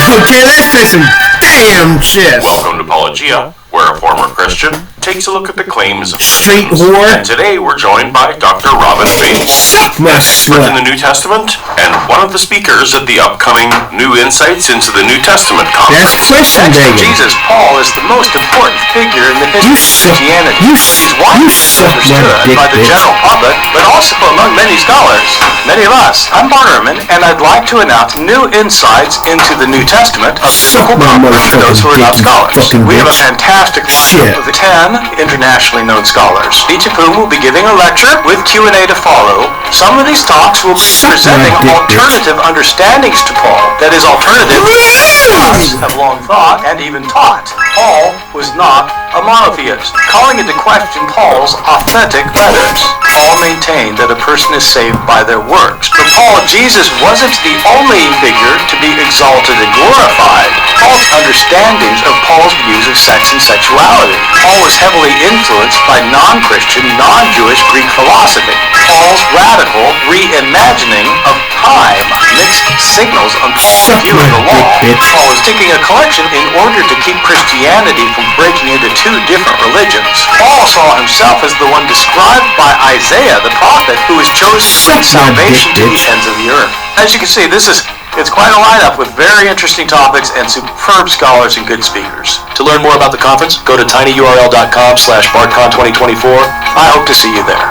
Okay, let's do some damn shit. Welcome to Apologia, where a former Christian takes a look at the claims of Street Christians. whore. And today we're joined by Dr. Robin Bates, Suck my expert in slut. the New Testament, and one of the speakers at the upcoming New Insights into the New Testament conference. That's question Next to digging. Jesus, Paul is the most important figure in the history of Christianity. He's widely understood by the general public, but also among many scholars, many of us. I'm Bart Ehrman, and I'd like to announce new insights into the New Testament of biblical prophecy for those who are not scholars. We have a fantastic lineup of 10 internationally known scholars, each of whom will be giving a lecture with Q&A to follow. Some of these talks will be presenting alternative understandings to Paul. That is, alternative us have long thought and even taught. Paul was not a monotheist, calling into question Paul's authentic letters. Paul maintained that a person is saved by their works. For Paul, Jesus wasn't the only figure to be exalted and glorified. Paul's understandings of Paul's views of sex and sexuality. Paul was heavily influenced by non-Christian, non-Jewish Greek philosophy. Paul's radical reimagining of time mixed signals on Paul's view of the law. Paul was taking a collection in order to keep Christianity from breaking into two different religions. Paul saw himself as the one described by Isaiah the prophet who was chosen to bring salvation to the ends of the earth. As you can see, it's quite a lineup with very interesting topics and superb scholars and good speakers. To learn more about the conference, go to tinyurl.com/BartCon2024. I hope to see you there.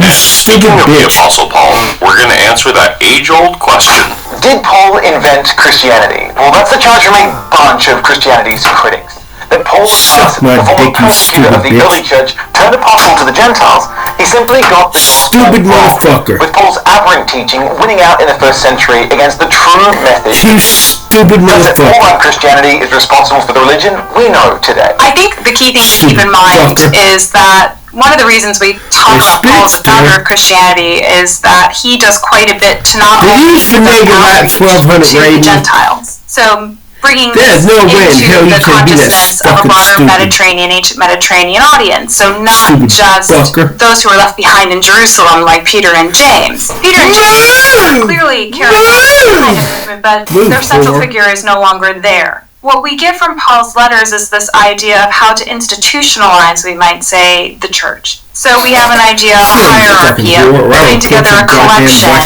Speaking of the Apostle Paul, we're going to answer that age-old question. Did Paul invent Christianity? Well, that's the charge from a bunch of Christianity's critics. That Paul was the former persecutor of the early church turned apostle to the Gentiles. He simply got the Stupid motherfucker. with Paul's aberrant teaching winning out in the first century against the true method. You stupid That motherfucker. all Christianity is responsible for the religion we know today. I think the key thing to keep in mind is that one of the reasons we talk about Paul as the founder of Christianity is that he does quite a bit to not only Finagle that 1200 to the rating. Gentiles. So bringing There's this no way in hell into you the can be that consciousness of a fucking broader stupid. ancient Mediterranean audience. So not Stupid just fucker. those who were left behind in Jerusalem like Peter and James. Peter and James clearly carried on the kind of movement, but their central figure is no longer there. What we get from Paul's letters is this idea of how to institutionalize, we might say, the church. So we have an idea of hierarchy, of putting together a collection of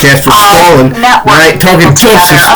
networks together, of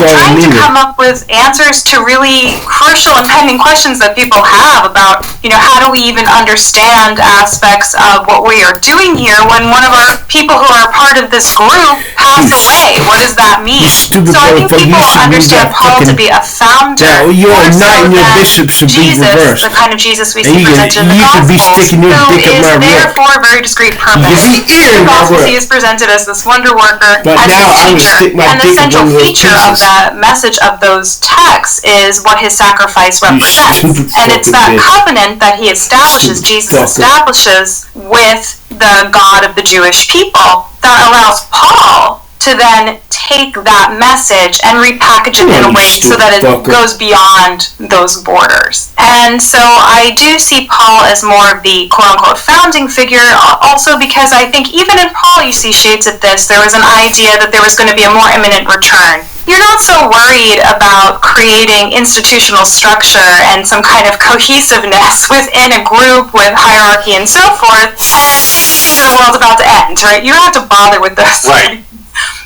trying to come up with answers to really crucial and pending questions that people have about, how do we even understand aspects of what we are doing here when one of our people who are part of this group passed away? What does that mean? So I think people understand Paul to be a founder, You're not in your bishop should be reversed. the kind of Jesus we see presented in the Gospels, who is therefore a very discrete purpose. In the Gospels, he is presented as this wonder worker, as his teacher, and the central feature of the message of those texts is what his sacrifice represents. And it's that covenant that he establishes, Jesus establishes with the God of the Jewish people, that allows Paul to then take that message and repackage it in a way so that it goes beyond those borders. And so I do see Paul as more of the quote-unquote founding figure, also because I think even in Paul you see shades of this. There was an idea that there was going to be a more imminent return. You're not so worried about creating institutional structure and some kind of cohesiveness within a group with hierarchy and so forth, and you think the world's about to end, right? You don't have to bother with this. Right.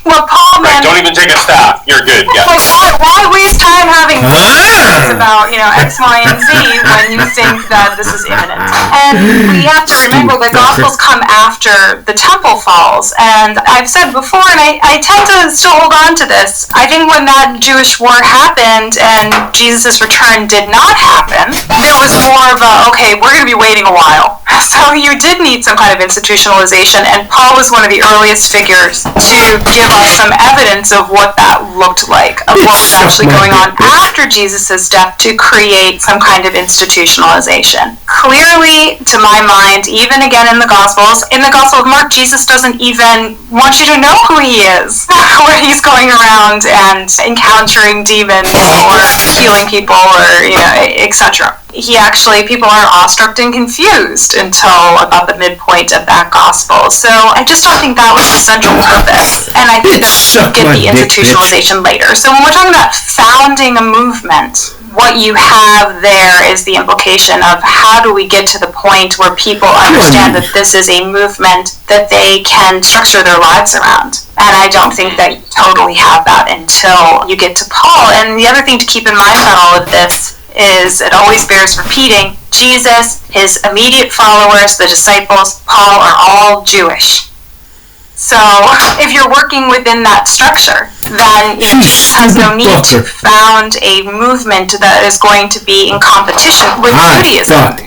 Well, Paul, man, Don't even take a staff. You're good. Yeah. like, why waste time having discussions about, X, Y, and Z when you think that this is imminent? And we have to remember the Gospels come after the temple falls. And I've said before, and I tend to still hold on to this, I think when that Jewish war happened and Jesus' return did not happen, there was more of a, okay, we're going to be waiting a while. So you did need some kind of institutionalization, and Paul was one of the earliest figures to give us some evidence of what that looked like, of what was actually going on after Jesus' death to create some kind of institutionalization. Clearly, to my mind, even again in the Gospel of Mark, Jesus doesn't even want you to know who he is, where he's going around and encountering demons or healing people or, etc. People are awestruck and confused until about the midpoint of that gospel. So I just don't think that was the central purpose. And I think that we get the institutionalization later. So when we're talking about founding a movement, what you have there is the implication of how do we get to the point where people understand that this is a movement that they can structure their lives around. And I don't think that you totally have that until you get to Paul. And the other thing to keep in mind about all of this is it always bears repeating, Jesus, his immediate followers, the disciples, Paul, are all Jewish. So if you're working within that structure, then Jesus has no need to found a movement that is going to be in competition with Judaism.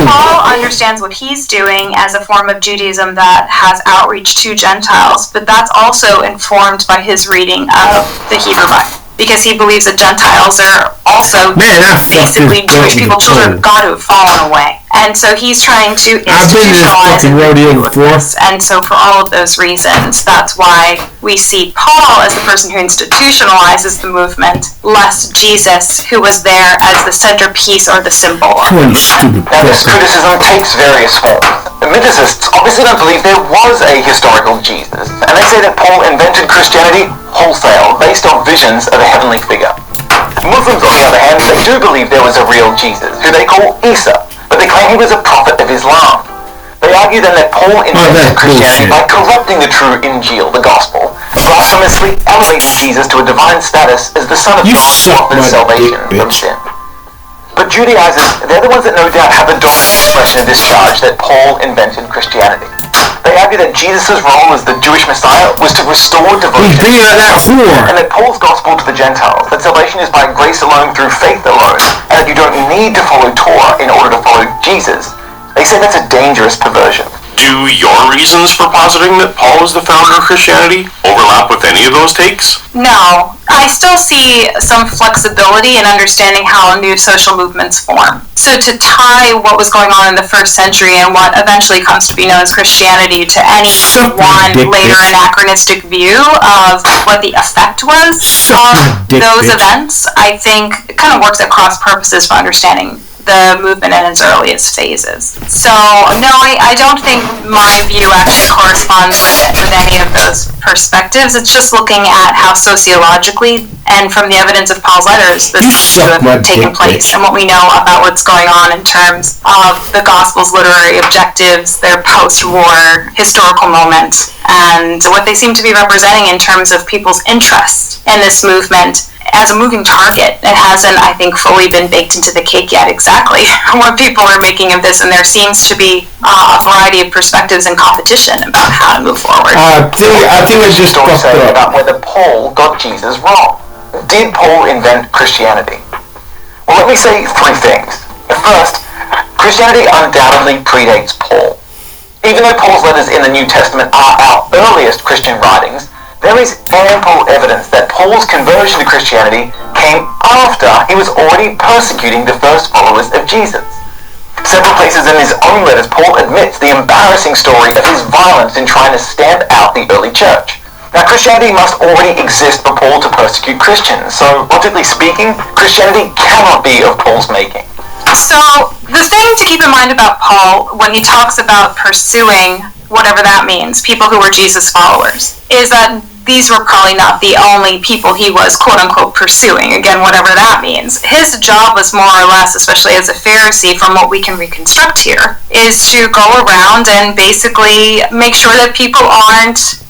Paul understands what he's doing as a form of Judaism that has outreach to Gentiles, but that's also informed by his reading of the Hebrew Bible. Because he believes that Gentiles are also basically Jewish people, children of God who have fallen away. And so he's trying to institutionalize and deal with this. And so for all of those reasons, that's why we see Paul as the person who institutionalizes the movement, less Jesus, who was there as the centerpiece or the symbol of the movement. Now this criticism takes various forms. The mythicists obviously don't believe there was a historical Jesus, and they say that Paul invented Christianity wholesale, based on visions of a heavenly figure. Muslims, on the other hand, they do believe there was a real Jesus, who they call Isa, but they claim he was a prophet of Islam. They argue then that Paul invented Christianity by corrupting the true Injil, the Gospel, blasphemously elevating Jesus to a divine status as the Son of God who offers salvation from sin. But Judaizers, they're the ones that no doubt have a direct expression of this charge that Paul invented Christianity. They argue that Jesus' role as the Jewish Messiah was to restore devotion and that Paul's gospel to the Gentiles, that salvation is by grace alone through faith alone, and that you don't need to follow Torah in order to follow Jesus. They say that's a dangerous perversion. Do your reasons for positing that Paul is the founder of Christianity overlap with any of those takes? No. I still see some flexibility in understanding how new social movements form. So to tie what was going on in the first century and what eventually comes to be known as Christianity to any one later anachronistic view of what the effect was of those events, I think it kind of works at cross purposes for understanding the movement in its earliest phases. So, no, I don't think my view actually corresponds with any of those perspectives. It's just looking at how sociologically and from the evidence of Paul's letters this seems to have taken place and what we know about what's going on in terms of the Gospel's literary objectives, their post-war historical moment, and what they seem to be representing in terms of people's interest in this movement as a moving target. It hasn't, I think, fully been baked into the cake yet exactly what people are making of this, and there seems to be a variety of perspectives and competition about how to move forward. I think it's just to say about whether Paul got Jesus wrong. Did Paul invent Christianity? Well, let me say three things. First, Christianity undoubtedly predates Paul. Even though Paul's letters in the New Testament are our earliest Christian writings, there is ample evidence that Paul's conversion to Christianity came after he was already persecuting the first followers of Jesus. Several places in his own letters, Paul admits the embarrassing story of his violence in trying to stamp out the early church. Now, Christianity must already exist for Paul to persecute Christians, so logically speaking, Christianity cannot be of Paul's making. So, the thing to keep in mind about Paul when he talks about pursuing whatever that means, people who were Jesus followers, is that these were probably not the only people he was quote-unquote pursuing, again, whatever that means. His job was more or less, especially as a Pharisee, from what we can reconstruct here, is to go around and basically make sure that people aren't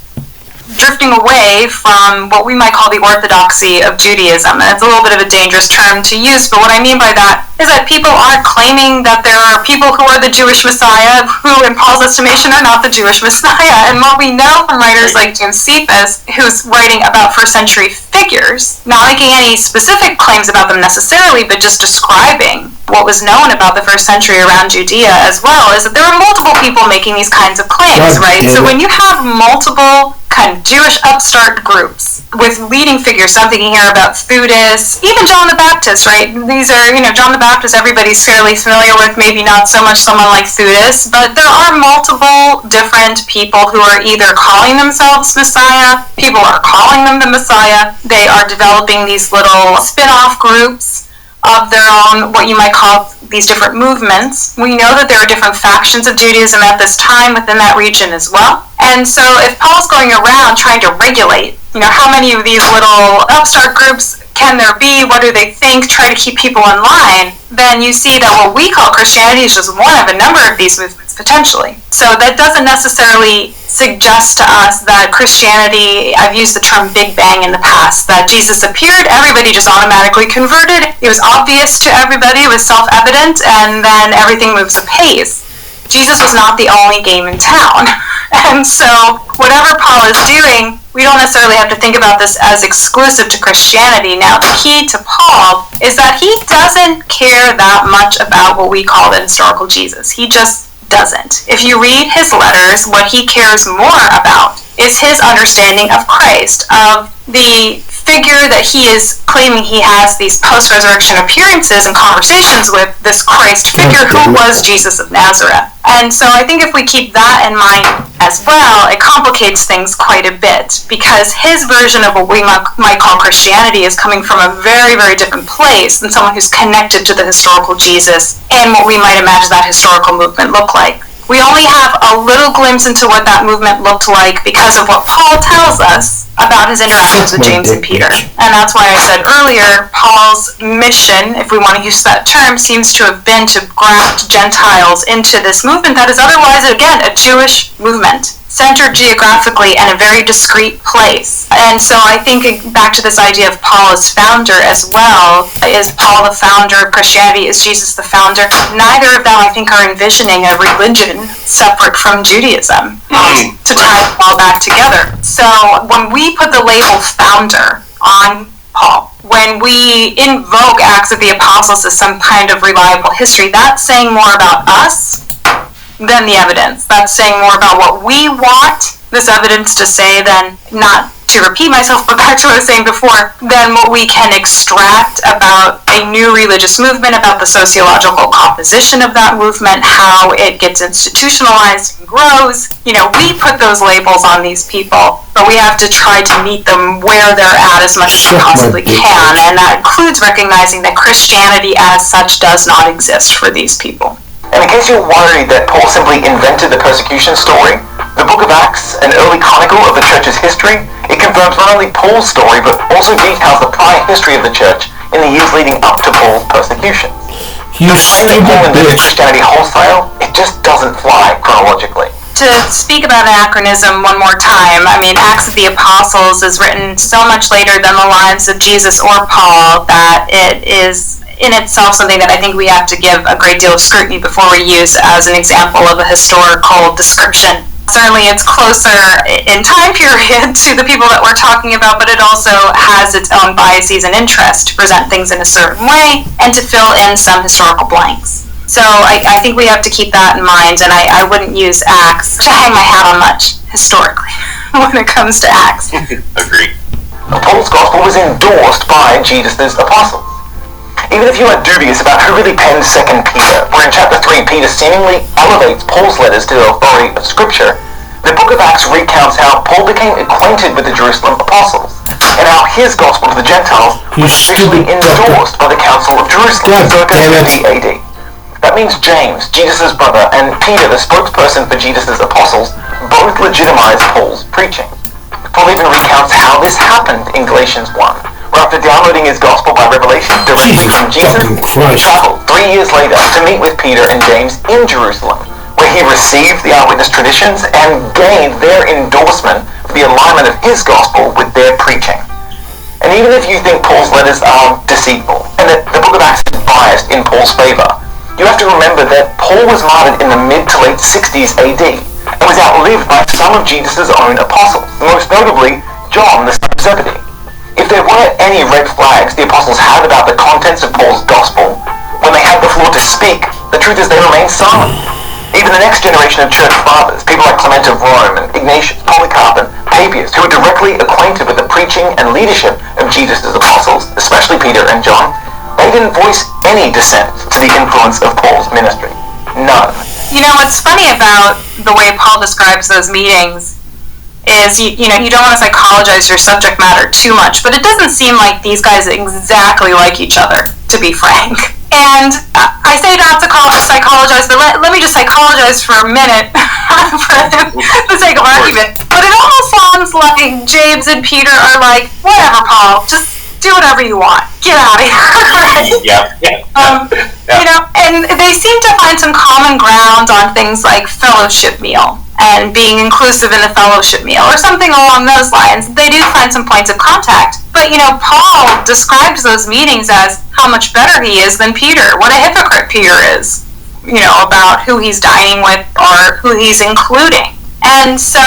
drifting away from what we might call the orthodoxy of Judaism. And it's a little bit of a dangerous term to use, but what I mean by that is that people aren't claiming that there are people who are the Jewish Messiah who, in Paul's estimation, are not the Jewish Messiah. And what we know from writers like Josephus, who's writing about first century figures, not making any specific claims about them necessarily, but just describing what was known about the first century around Judea as well, is that there were multiple people making these kinds of claims, right? So when you have multiple kind of Jewish upstart groups with leading figures, so I'm thinking here about Theudas, even John the Baptist, right? These are, John the Baptist everybody's fairly familiar with, maybe not so much someone like Theudas, but there are multiple different people who are either calling themselves Messiah, people are calling them the Messiah, they are developing these little spin-off groups of their own, what you might call these different movements. We know that there are different factions of Judaism at this time within that region as well. And so if Paul's going around trying to regulate how many of these little upstart groups can there be? What do they think? Try to keep people in line. Then you see that what we call Christianity is just one of a number of these movements, potentially. So that doesn't necessarily suggest to us that Christianity, I've used the term Big Bang in the past, that Jesus appeared, everybody just automatically converted, it was obvious to everybody, it was self-evident, and then everything moves apace. Jesus was not the only game in town. And so whatever Paul is doing, we don't necessarily have to think about this as exclusive to Christianity. Now, the key to Paul is that he doesn't care that much about what we call the historical Jesus. He just doesn't. If you read his letters, what he cares more about is his understanding of Christ, of the figure that he is claiming he has these post-resurrection appearances and conversations with, this Christ figure who was Jesus of Nazareth. And so I think if we keep that in mind as well, it complicates things quite a bit, because his version of what we might call Christianity is coming from a very, very different place than someone who's connected to the historical Jesus and what we might imagine that historical movement look like. We only have a little glimpse into what that movement looked like because of what Paul tells us about his interactions with James and Peter. And that's why I said earlier, Paul's mission, if we want to use that term, seems to have been to graft Gentiles into this movement that is otherwise, again, a Jewish movement, centered geographically in a very discrete place. And so I think back to this idea of Paul as founder as well. Is Paul the founder of Christianity? Is Jesus the founder? Neither of them, I think, are envisioning a religion separate from Judaism to tie it all back together. So when we put the label founder on Paul, when we invoke Acts of the Apostles as some kind of reliable history, that's saying more about us than the evidence. That's saying more about what we want this evidence to say than, not to repeat myself, but back to what I was saying before, than what we can extract about a new religious movement, about the sociological composition of that movement, how it gets institutionalized and grows. We put those labels on these people, but we have to try to meet them where they're at as much as we possibly can, and that includes recognizing that Christianity as such does not exist for these people. And in case you're worried that Paul simply invented the persecution story, the book of Acts, an early chronicle of the church's history, it confirms not only Paul's story, but also details the prior history of the church in the years leading up to Paul's persecution. You stupid bitch. Christianity wholesale, it just doesn't fly chronologically. To speak about anachronism one more time, Acts of the Apostles is written so much later than the lives of Jesus or Paul that it is in itself something that I think we have to give a great deal of scrutiny before we use as an example of a historical description. Certainly it's closer in time period to the people that we're talking about, but it also has its own biases and interests to present things in a certain way and to fill in some historical blanks. So I think we have to keep that in mind, and I wouldn't use Acts to hang my hat on much historically when it comes to Acts. Agreed. Paul's gospel was endorsed by Jesus' apostles. Even if you are dubious about who really penned 2 Peter, where in chapter 3 Peter seemingly elevates Paul's letters to the authority of Scripture, the book of Acts recounts how Paul became acquainted with the Jerusalem apostles, and how his gospel to the Gentiles was officially endorsed by the Council of Jerusalem circa 50 AD. That means James, Jesus' brother, and Peter, the spokesperson for Jesus' apostles, both legitimized Paul's preaching. Paul even recounts how this happened in Galatians 1. After downloading his gospel by revelation directly from Jesus, he traveled 3 years later to meet with Peter and James in Jerusalem, where he received the eyewitness traditions and gained their endorsement for the alignment of his gospel with their preaching. And even if you think Paul's letters are deceitful, and that the book of Acts is biased in Paul's favor, you have to remember that Paul was martyred in the mid to late 60s AD, and was outlived by some of Jesus' own apostles, most notably John the son of Zebedee. If there were any red flags the apostles had about the contents of Paul's gospel, when they had the floor to speak, the truth is they remained silent. Even the next generation of church fathers, people like Clement of Rome and Ignatius, Polycarp and Papias, who were directly acquainted with the preaching and leadership of Jesus' apostles, especially Peter and John, they didn't voice any dissent to the influence of Paul's ministry. None. What's funny about the way Paul describes those meetings is, you don't want to psychologize your subject matter too much, but it doesn't seem like these guys exactly like each other, to be frank. And I say not to psychologize, but let me just psychologize for a minute for the sake of argument. But it almost sounds like James and Peter are like, whatever, Paul, just do whatever you want. Get out of here. You know, and they seem to find some common ground on things like fellowship meal and being inclusive in the fellowship meal or something along those lines. They do find some points of contact. But, you know, Paul describes those meetings as how much better he is than Peter. What a hypocrite Peter is, you know, about who he's dining with or who he's including. And so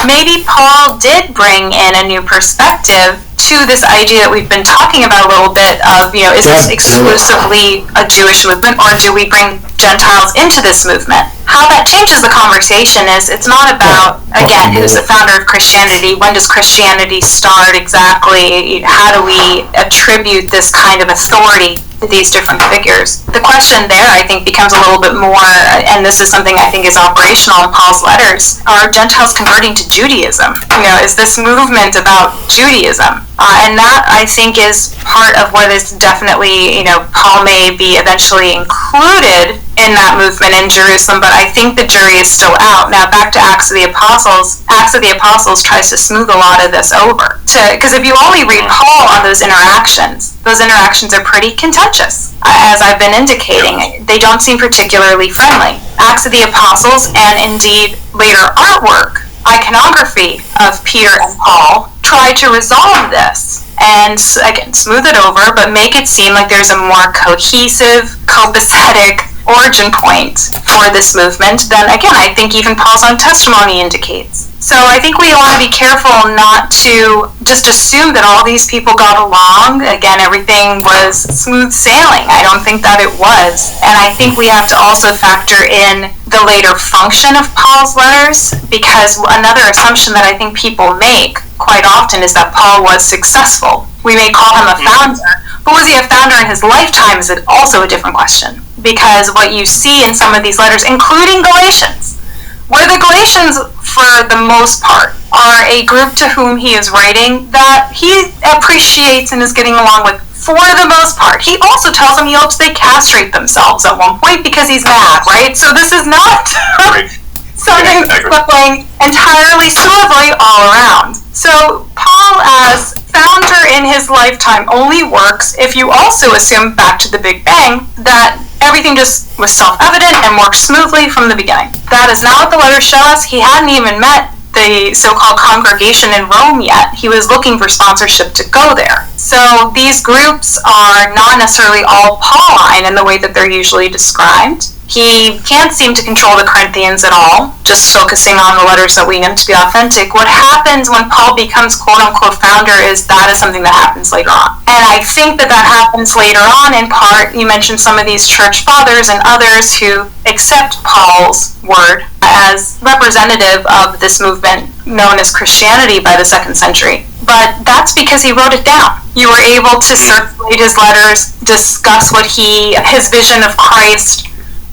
maybe Paul did bring in a new perspective to this idea that we've been talking about a little bit of, you know, is this exclusively a Jewish movement, or do we bring Gentiles into this movement? How that changes the conversation is it's not about, again, who's the founder of Christianity, when does Christianity start exactly, how do we attribute this kind of authority to these different figures. The question there, I think, becomes a little bit more, and this is something I think is operational in Paul's letters, are Gentiles converting to Judaism? You know, is this movement about Judaism? And that, I think, is part of what is definitely, you know, Paul may be eventually included in that movement in Jerusalem, but I think the jury is still out. Now, back to Acts of the Apostles. Acts of the Apostles tries to smooth a lot of this over. Because if you only read Paul on those interactions are pretty contentious. As I've been indicating, they don't seem particularly friendly. Acts of the Apostles, and indeed later artwork, iconography of Peter and Paul, try to resolve this and, again, smooth it over, but make it seem like there's a more cohesive, copacetic origin point for this movement than, again, I think even Paul's own testimony indicates. So I think we want to be careful not to just assume that all these people got along. Again, everything was smooth sailing. I don't think that it was. And I think we have to also factor in the later function of Paul's letters, because another assumption that I think people make quite often is that Paul was successful. We may call him a founder, but was he a founder in his lifetime is also a different question. Because what you see in some of these letters, including Galatians, where the Galatians, for the most part, are a group to whom he is writing that he appreciates and is getting along with for the most part. He also tells them he hopes they castrate themselves at one point because he's mad, right? So this is not something that's going entirely smoothly all around. So Paul, as founder in his lifetime, only works if you also assume, back to the Big Bang, that everything just was self-evident and worked smoothly from the beginning. That is not what the letters show us. He hadn't even met the so-called congregation in Rome yet. He was looking for sponsorship to go there. So these groups are not necessarily all Pauline in the way that they're usually described. He can't seem to control the Corinthians at all, just focusing on the letters that we know to be authentic. What happens when Paul becomes quote-unquote founder is something that happens later on. And I think that happens later on in part. You mentioned some of these church fathers and others who accept Paul's word as representative of this movement known as Christianity by the 2nd century. But that's because he wrote it down. You were able to circulate his letters, discuss his vision of Christ,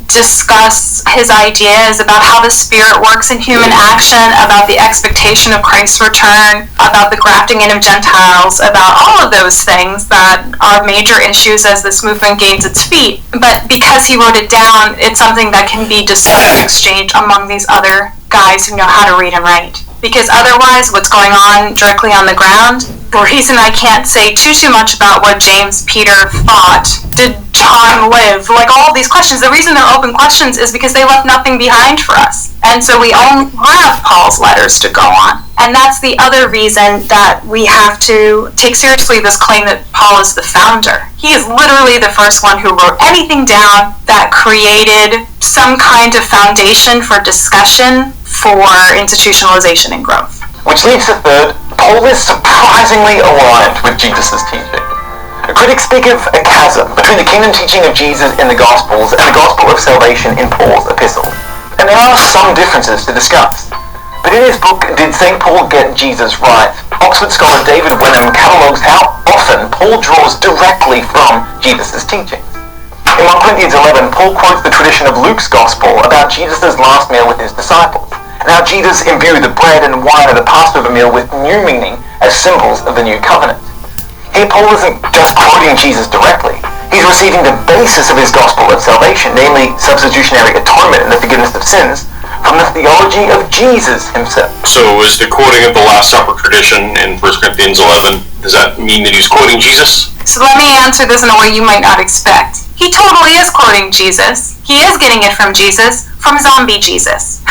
discuss his ideas about how the Spirit works in human action, about the expectation of Christ's return, about the grafting in of Gentiles, about all of those things that are major issues as this movement gains its feet. But because he wrote it down, it's something that can be discussed and exchanged among these other guys who know how to read and write. Because otherwise, what's going on directly on the ground, the reason I can't say too much about what James, Peter thought, did John live, like all of these questions, the reason they're open questions is because they left nothing behind for us. And so we only have Paul's letters to go on. And that's the other reason that we have to take seriously this claim that Paul is the founder. He is literally the first one who wrote anything down that created some kind of foundation for discussion, for institutionalization and growth. Which leads to third, Paul is surprisingly aligned with Jesus' teaching. Critics speak of a chasm between the kingdom teaching of Jesus in the Gospels and the gospel of salvation in Paul's epistles. And there are some differences to discuss. But in his book, Did St. Paul Get Jesus Right?, Oxford scholar David Wenham catalogues how often Paul draws directly from Jesus' teachings. In 1 Corinthians 11, Paul quotes the tradition of Luke's Gospel about Jesus' last meal with his disciples, and how Jesus imbued the bread and wine of the Passover meal with new meaning as symbols of the new covenant. Here, Paul isn't just quoting Jesus directly. He's receiving the basis of his gospel of salvation, namely substitutionary atonement and the forgiveness of sins, from the theology of Jesus himself. So is the quoting of the Last Supper tradition in 1 Corinthians 11, does that mean that he's quoting Jesus? So let me answer this in a way you might not expect. He totally is quoting Jesus. He is getting it from Jesus, from zombie Jesus.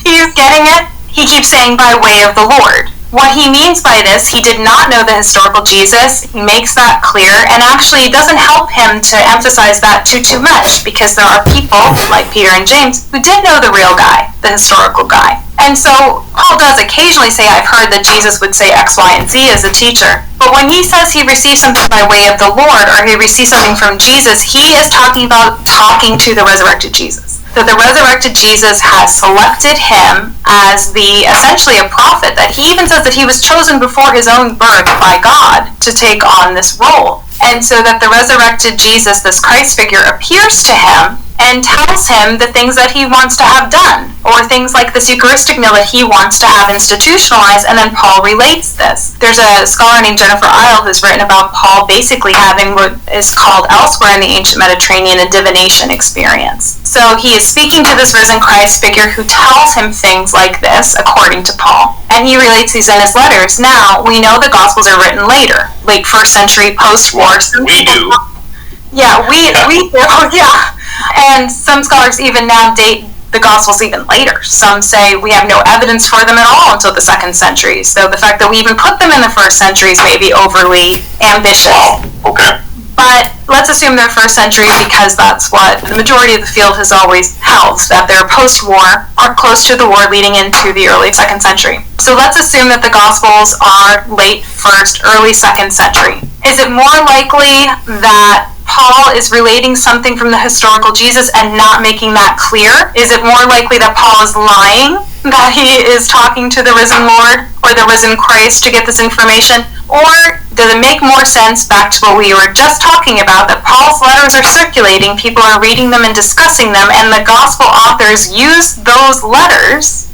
He is getting it. He keeps saying by way of the Lord. What he means by this, he did not know the historical Jesus. He makes that clear, and actually it doesn't help him to emphasize that too much, because there are people, like Peter and James, who did know the real guy, the historical guy. And so Paul does occasionally say, I've heard that Jesus would say X, Y, and Z as a teacher. But when he says he received something by way of the Lord, or he received something from Jesus, he is talking about talking to the resurrected Jesus. That the resurrected Jesus has selected him as essentially a prophet, that he even says that he was chosen before his own birth by God to take on this role. And so that the resurrected Jesus, this Christ figure, appears to him and tells him the things that he wants to have done, or things like this Eucharistic meal that he wants to have institutionalized, and then Paul relates this. There's a scholar named Jennifer Isle who's written about Paul basically having what is called elsewhere in the ancient Mediterranean a divination experience. So he is speaking to this risen Christ figure who tells him things like this, according to Paul, and he relates these in his letters. Now, we know the Gospels are written later, late 1st century, post-war. We do. Yeah, we do, yeah. And some scholars even now date the Gospels even later. Some say we have no evidence for them at all until the 2nd century. So the fact that we even put them in the 1st century is maybe overly ambitious. Wow. Okay. But let's assume they're 1st century, because that's what the majority of the field has always held, that they're post-war, are close to the war leading into the early 2nd century. So let's assume that the Gospels are late 1st, early 2nd century. Is it more likely that Paul is relating something from the historical Jesus and not making that clear? Is it more likely that Paul is lying, that he is talking to the risen Lord or the risen Christ to get this information? Or does it make more sense, back to what we were just talking about, that Paul's letters are circulating, people are reading them and discussing them, and the gospel authors use those letters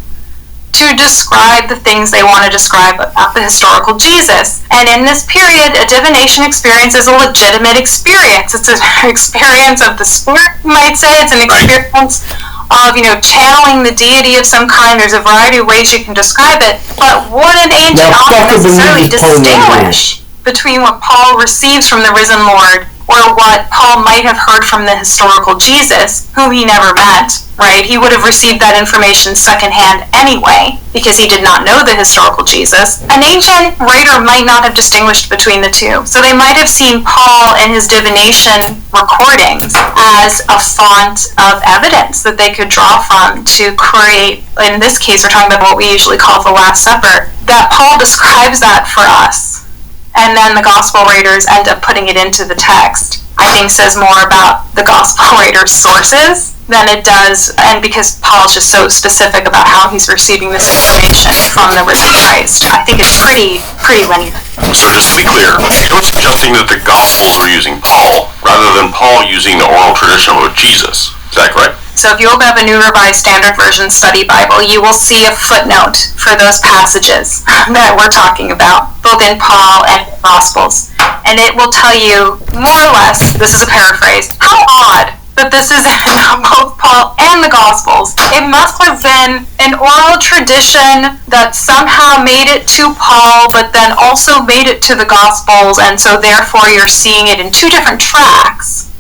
to describe the things they want to describe about the historical Jesus? And in this period, a divination experience is a legitimate experience. It's an experience of the Spirit, you might say. It's an experience of, channeling the deity of some kind. There's a variety of ways you can describe it. But would an ancient author necessarily distinguish between what Paul receives from the risen Lord or what Paul might have heard from the historical Jesus, whom he never met, right? He would have received that information secondhand anyway, because he did not know the historical Jesus. An ancient writer might not have distinguished between the two. So they might have seen Paul and his divination recordings as a font of evidence that they could draw from to create, in this case, we're talking about what we usually call the Last Supper, that Paul describes that for us. And then the gospel writers end up putting it into the text, I think says more about the gospel writers' sources than it does, and because Paul's just so specific about how he's receiving this information from the risen Christ. I think it's pretty linear. So just to be clear, you're suggesting that the Gospels are using Paul rather than Paul using the oral tradition of Jesus. Is that correct? So if you open up a New Revised Standard Version study Bible, you will see a footnote for those passages that we're talking about, both in Paul and the Gospels. And it will tell you, more or less, this is a paraphrase, how odd that this is in both Paul and the Gospels. It must have been an oral tradition that somehow made it to Paul, but then also made it to the Gospels, and so therefore you're seeing it in two different tracks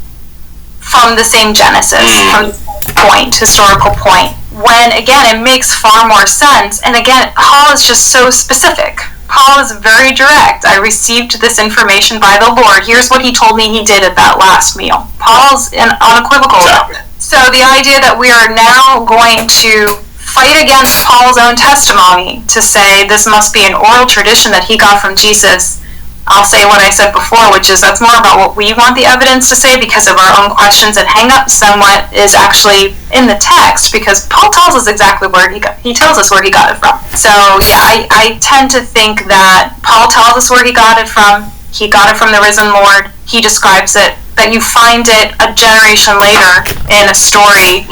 from the same Genesis, from the same historical point. When, again, it makes far more sense, and again, Paul is just so specific. Paul is very direct. I received this information by the Lord. Here's what he told me he did at that last meal. Paul's unequivocal about it. So the idea that we are now going to fight against Paul's own testimony to say this must be an oral tradition that he got from Jesus, I'll say what I said before, which is that's more about what we want the evidence to say because of our own questions and hang-ups than what is actually in the text, because Paul tells us exactly where he tells us where he got it from. So yeah, I tend to think that Paul tells us where he got it from. He got it from the risen Lord. He describes it, that you find it a generation later in a story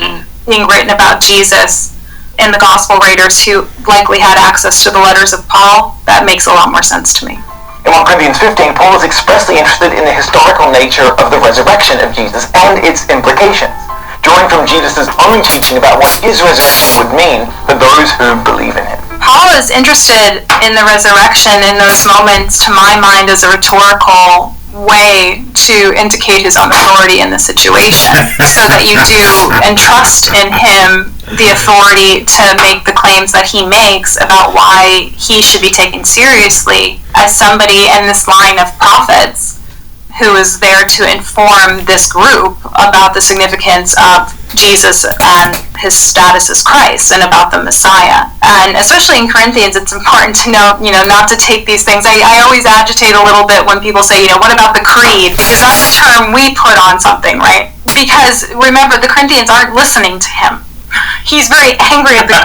being written about Jesus in the gospel writers who likely had access to the letters of Paul. That makes a lot more sense to me. In 1 Corinthians 15, Paul is expressly interested in the historical nature of the resurrection of Jesus and its implications. drawing from Jesus' own teaching about what his resurrection would mean for those who believe in him. Paul is interested in the resurrection in those moments, to my mind, as a rhetorical way to indicate his own authority in the situation, so that you do entrust in him the authority to make the claims that he makes about why he should be taken seriously as somebody in this line of prophets who is there to inform this group about the significance of Jesus and his status as Christ and about the Messiah. And especially in Corinthians, it's important to note, not to take these things. I always agitate a little bit when people say, what about the creed? Because that's a term we put on something, right? Because remember, the Corinthians aren't listening to him. He's very angry at the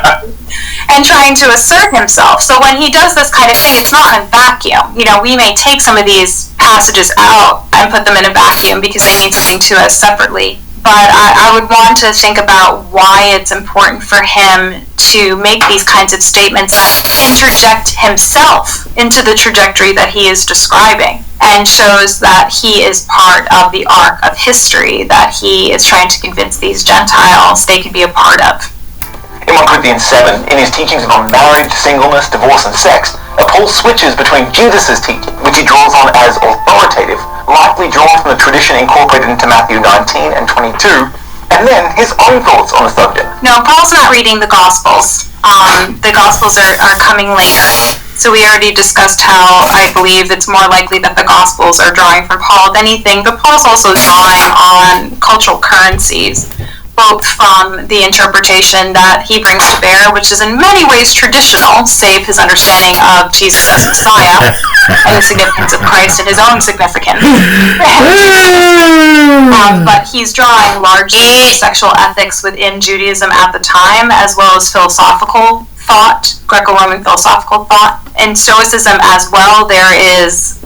and trying to assert himself. So when he does this kind of thing, it's not in a vacuum. We may take some of these passages out and put them in a vacuum because they mean something to us separately. But I would want to think about why it's important for him to make these kinds of statements that interject himself into the trajectory that he is describing, and shows that he is part of the arc of history that he is trying to convince these Gentiles they can be a part of. In 1 Corinthians 7, in his teachings on marriage, singleness, divorce, and sex, Paul switches between Jesus' teaching, which he draws on as authoritative, likely drawn from the tradition incorporated into Matthew 19 and 22, and then his own thoughts on the subject. No, Paul's not reading the Gospels. The Gospels are coming later. So we already discussed how I believe it's more likely that the Gospels are drawing from Paul than anything, but Paul's also drawing on cultural currencies, both from the interpretation that he brings to bear, which is in many ways traditional, save his understanding of Jesus as Messiah and the significance of Christ and his own significance. But he's drawing largely sexual ethics within Judaism at the time, as well as philosophical thought, Greco-Roman philosophical thought. In Stoicism as well, there is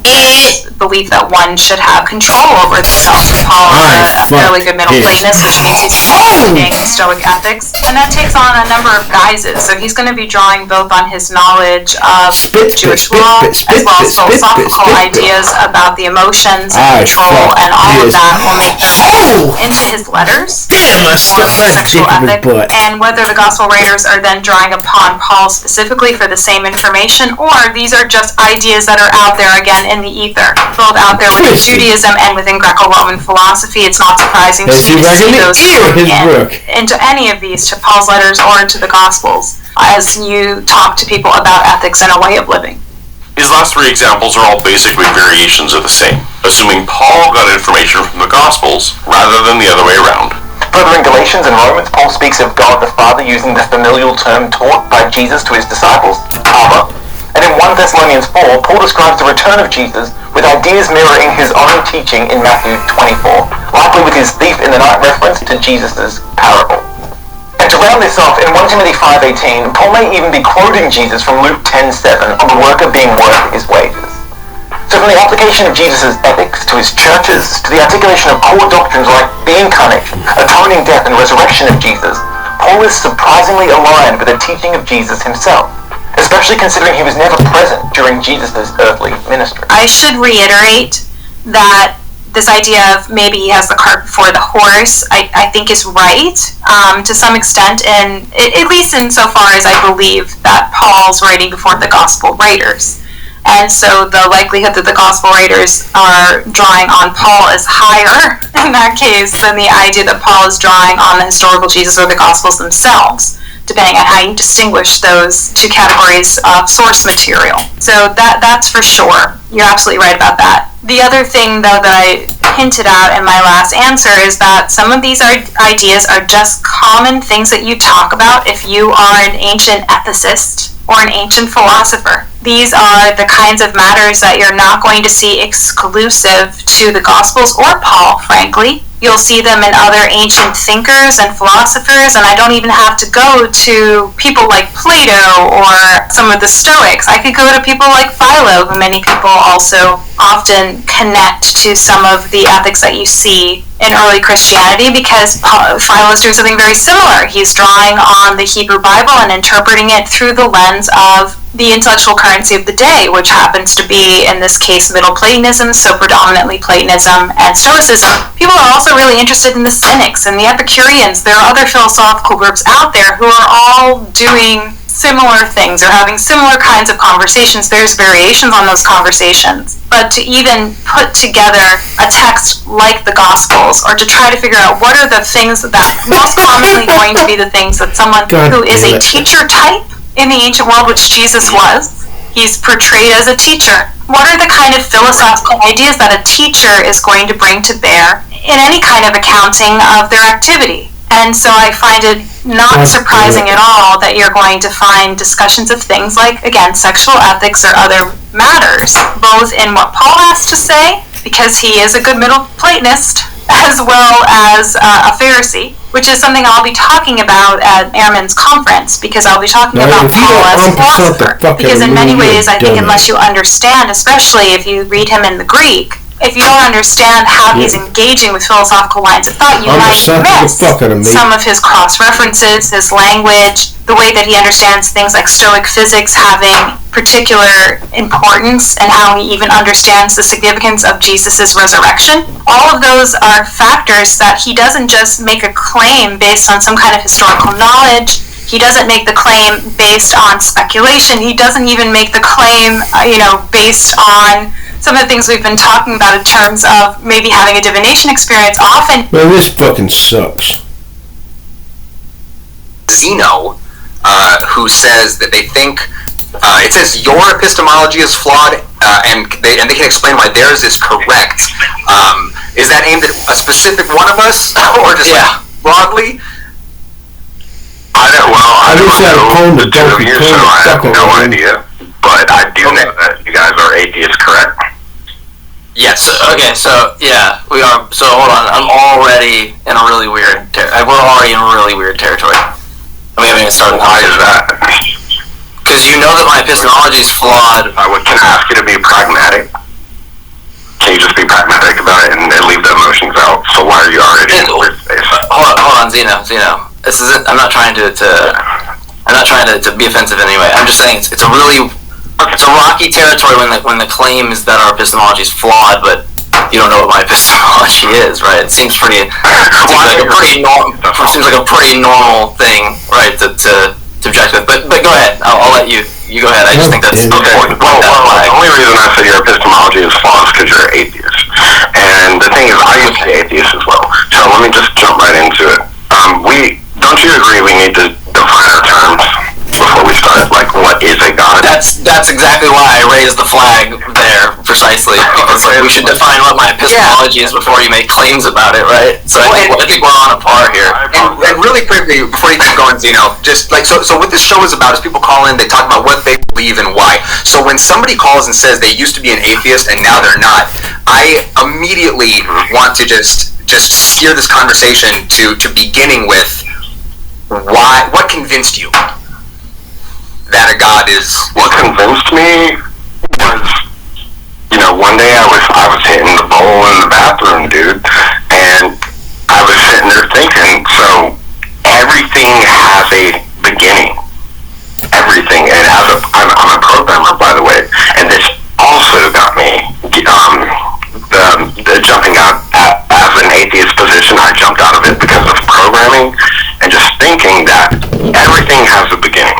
belief that one should have control over themselves. Paul is a fairly good Middle Platonist, which means he's studying Stoic ethics, and that takes on a number of guises. So he's going to be drawing both on his knowledge of Jewish law, as well as philosophical ideas about the emotions and control, and all of that will make their way into his letters on sexual ethic, and whether the gospel writers are then drawing upon Paul specifically for the same information, or these are just ideas that are out there again in the ether, both out there within Judaism and within Greco-Roman philosophy. It's not surprising to see those into any of these, to Paul's letters or into the Gospels, as you talk to people about ethics and a way of living. His last three examples are all basically variations of the same, assuming Paul got information from the Gospels rather than the other way around. Further in Galatians and Romans, Paul speaks of God the Father using the familial term taught by Jesus to his disciples, Abba. And in 1 Thessalonians 4, Paul describes the return of Jesus with ideas mirroring his own teaching in Matthew 24, likely with his thief in the night reference to Jesus' parable. And to round this off, in 1 Timothy 5:18, Paul may even be quoting Jesus from Luke 10:7 on the worker being worth his wages. So from the application of Jesus' ethics to his churches, to the articulation of core doctrines like the incarnation, atoning death and resurrection of Jesus, Paul is surprisingly aligned with the teaching of Jesus himself, especially considering he was never present during Jesus' earthly ministry. I should reiterate that this idea of maybe he has the cart before the horse, I think is right to some extent, and at least insofar as I believe that Paul's writing before the gospel writers. And so the likelihood that the gospel writers are drawing on Paul is higher in that case than the idea that Paul is drawing on the historical Jesus or the gospels themselves, depending on how you distinguish those two categories of source material. So that's for sure. You're absolutely right about that. The other thing, though, that I hinted at in my last answer is that some of these ideas are just common things that you talk about if you are an ancient ethicist or an ancient philosopher. These are the kinds of matters that you're not going to see exclusive to the Gospels or Paul, frankly. You'll see them in other ancient thinkers and philosophers, and I don't even have to go to people like Plato or some of the Stoics. I could go to people like Philo, who many people also often connect to some of the ethics that you see in early Christianity, because Philo is doing something very similar. He's drawing on the Hebrew Bible and interpreting it through the lens of the intellectual currency of the day, which happens to be, in this case, Middle Platonism, so predominantly Platonism and Stoicism. People are also really interested in the Cynics and the Epicureans. There are other philosophical groups out there who are all doing similar things or having similar kinds of conversations. There's variations on those conversations. But to even put together a text like the Gospels, or to try to figure out what are the things that most commonly going to be the things that someone who is a teacher type in the ancient world, which Jesus was, he's portrayed as a teacher. What are the kind of philosophical ideas that a teacher is going to bring to bear in any kind of accounting of their activity? And so I find it not surprising at all that you're going to find discussions of things like, again, sexual ethics or other matters, both in what Paul has to say, because he is a good Middle Platonist, as well as a Pharisee, which is something I'll be talking about at Ehrman's conference, because I'll be talking about Paul as a philosopher. Because in many ways, I think unless you understand, especially if you read him in the Greek, if you don't understand how he's engaging with philosophical lines of thought, you might miss some of his cross-references, his language, the way that he understands things like Stoic physics having particular importance, and how he even understands the significance of Jesus' resurrection. All of those are factors that he doesn't just make a claim based on some kind of historical knowledge. He doesn't make the claim based on speculation. He doesn't even make the claim, based on some of the things we've been talking about in terms of maybe having a divination experience. Often, well, this fucking sucks. Zeno, who says that they think it says your epistemology is flawed, and they can explain why theirs is correct. Is that aimed at a specific one of us, or just broadly? I don't know the two of you, so I have no idea. But I do know that you guys are atheists, correct? Yes. Okay. So yeah, we are. So hold on. I'm already in a really weird. We're already in really weird territory. We haven't even started. Why is that? Because you know that my epistemology is flawed. I would ask you to be pragmatic. Can you just be pragmatic about it and leave the emotions out? So why are you already in a weird space? Hold on, Zeno. This isn't. I'm not trying to be offensive in any way. I'm just saying it's a rocky territory when the claim is that our epistemology is flawed, but you don't know what my epistemology is, right? It seems like a pretty normal thing, right? To object with. But go ahead. I'll let you go ahead. I just think that's important. Well, the only reason I say your epistemology is flawed is because you're an atheist. And the thing is, I used to be atheist as well. So let me just jump right into it. Don't you agree we need to define our terms before we start? Like, what is a god? That's exactly why I raised the flag there, precisely. Because we should define what my epistemology is before you make claims about it, right? So I think we're on a par here. And really quickly, before you keep going, Zeno, just like so what this show is about is people call in, they talk about what they believe and why. So when somebody calls and says they used to be an atheist and now they're not, I immediately want to just steer this conversation to beginning with what convinced you that a god is? What convinced me was, one day I was hitting the bowl in the bathroom, dude, and I was sitting there thinking, so everything has a beginning. Everything, and I'm a programmer, by the way, and this also got me the jumping out as an atheist position. I jumped out of it because of programming and just thinking that everything has a beginning.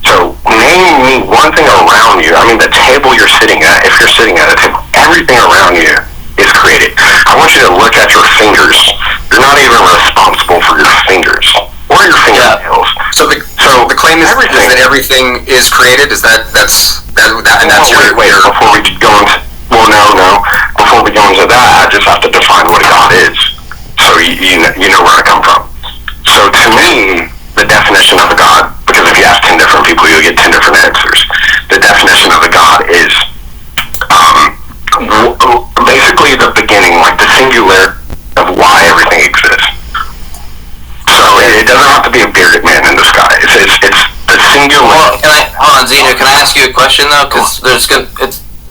So name me one thing around you. I mean, the table you're sitting at, if you're sitting at a table, everything around you is created. I want you to look at your fingers. You're not even responsible for your fingers or your fingernails. Yeah. So the claim is that everything is created. Is that's your wait before we go into before we go into that, I just have to define what a god is, so you know where I come from. So to me, the definition of a god, because if you ask 10 different people, you'll get 10 different answers. The definition of a god is basically the beginning, like the singular of why everything exists. So it doesn't have to be a bearded man in the sky. It's the singular. Hold on, Zeno. Can I ask you a question though? Because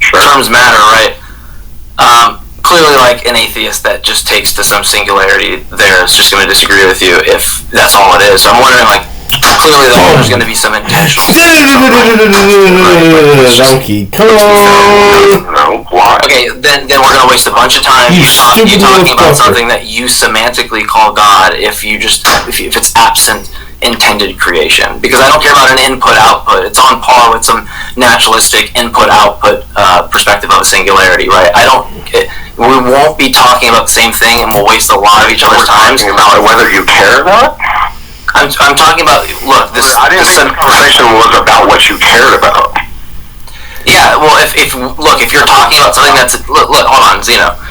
terms matter, right? Clearly, like an atheist that just takes to some singularity there is just going to disagree with you if that's all it is. So I'm wondering, like, clearly there's going to be some intentional. Donkey Kong. No, why? Okay, then we're going to waste a bunch of time You stupid talking about motherfucker. something that you semantically call God if it's absent intended creation. Because I don't care about an input-output. It's on par with some naturalistic input-output perspective of a singularity, right? We won't be talking about the same thing, and we'll waste a lot of each other's time. Talking about whether you care or not? I'm talking about, look, this... I didn't think the conversation was about what you cared about. Yeah, well, if you're talking about something that's... Look, hold on, Zeno.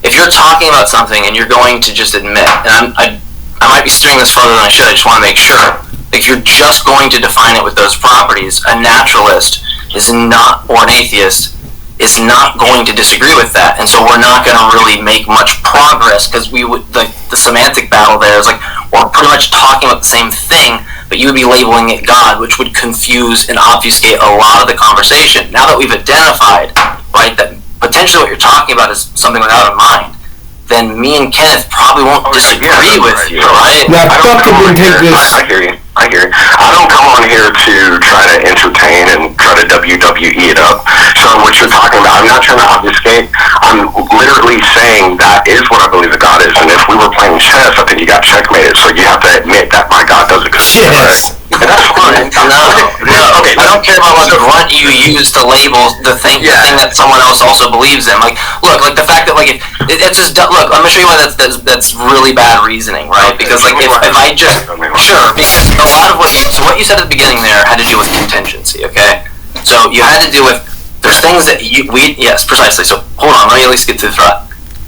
If you're talking about something and you're going to just admit, and I might be steering this further than I should, I just want to make sure. If you're just going to define it with those properties, a naturalist is not, or an atheist, is not going to disagree with that, and so we're not going to really make much progress, because the semantic battle there is like, we're pretty much talking about the same thing, but you would be labeling it God, which would confuse and obfuscate a lot of the conversation. Now that we've identified, right, that potentially what you're talking about is something without a mind, then me and Kenneth probably won't disagree with you, right? Now, fucking take this. I hear you. I don't come on here to try to entertain and try to WWE it up. So what you're talking about, I'm not trying to obfuscate. I'm literally saying that is what I believe that God is. And if we were playing chess, I think you got checkmated. So you have to admit that my God does exist. Yes. And that's fine. No. Okay, I don't care about what grunt you use to label the thing that someone else also believes in. Like, look, like the fact that like it's just look. I'm gonna show you why that's really bad reasoning, right? Because like if I just because a lot of what you said at the beginning there had to do with contingency. Okay, so you had to do with there's things that yes, precisely. So hold on, let me at least get through the threat.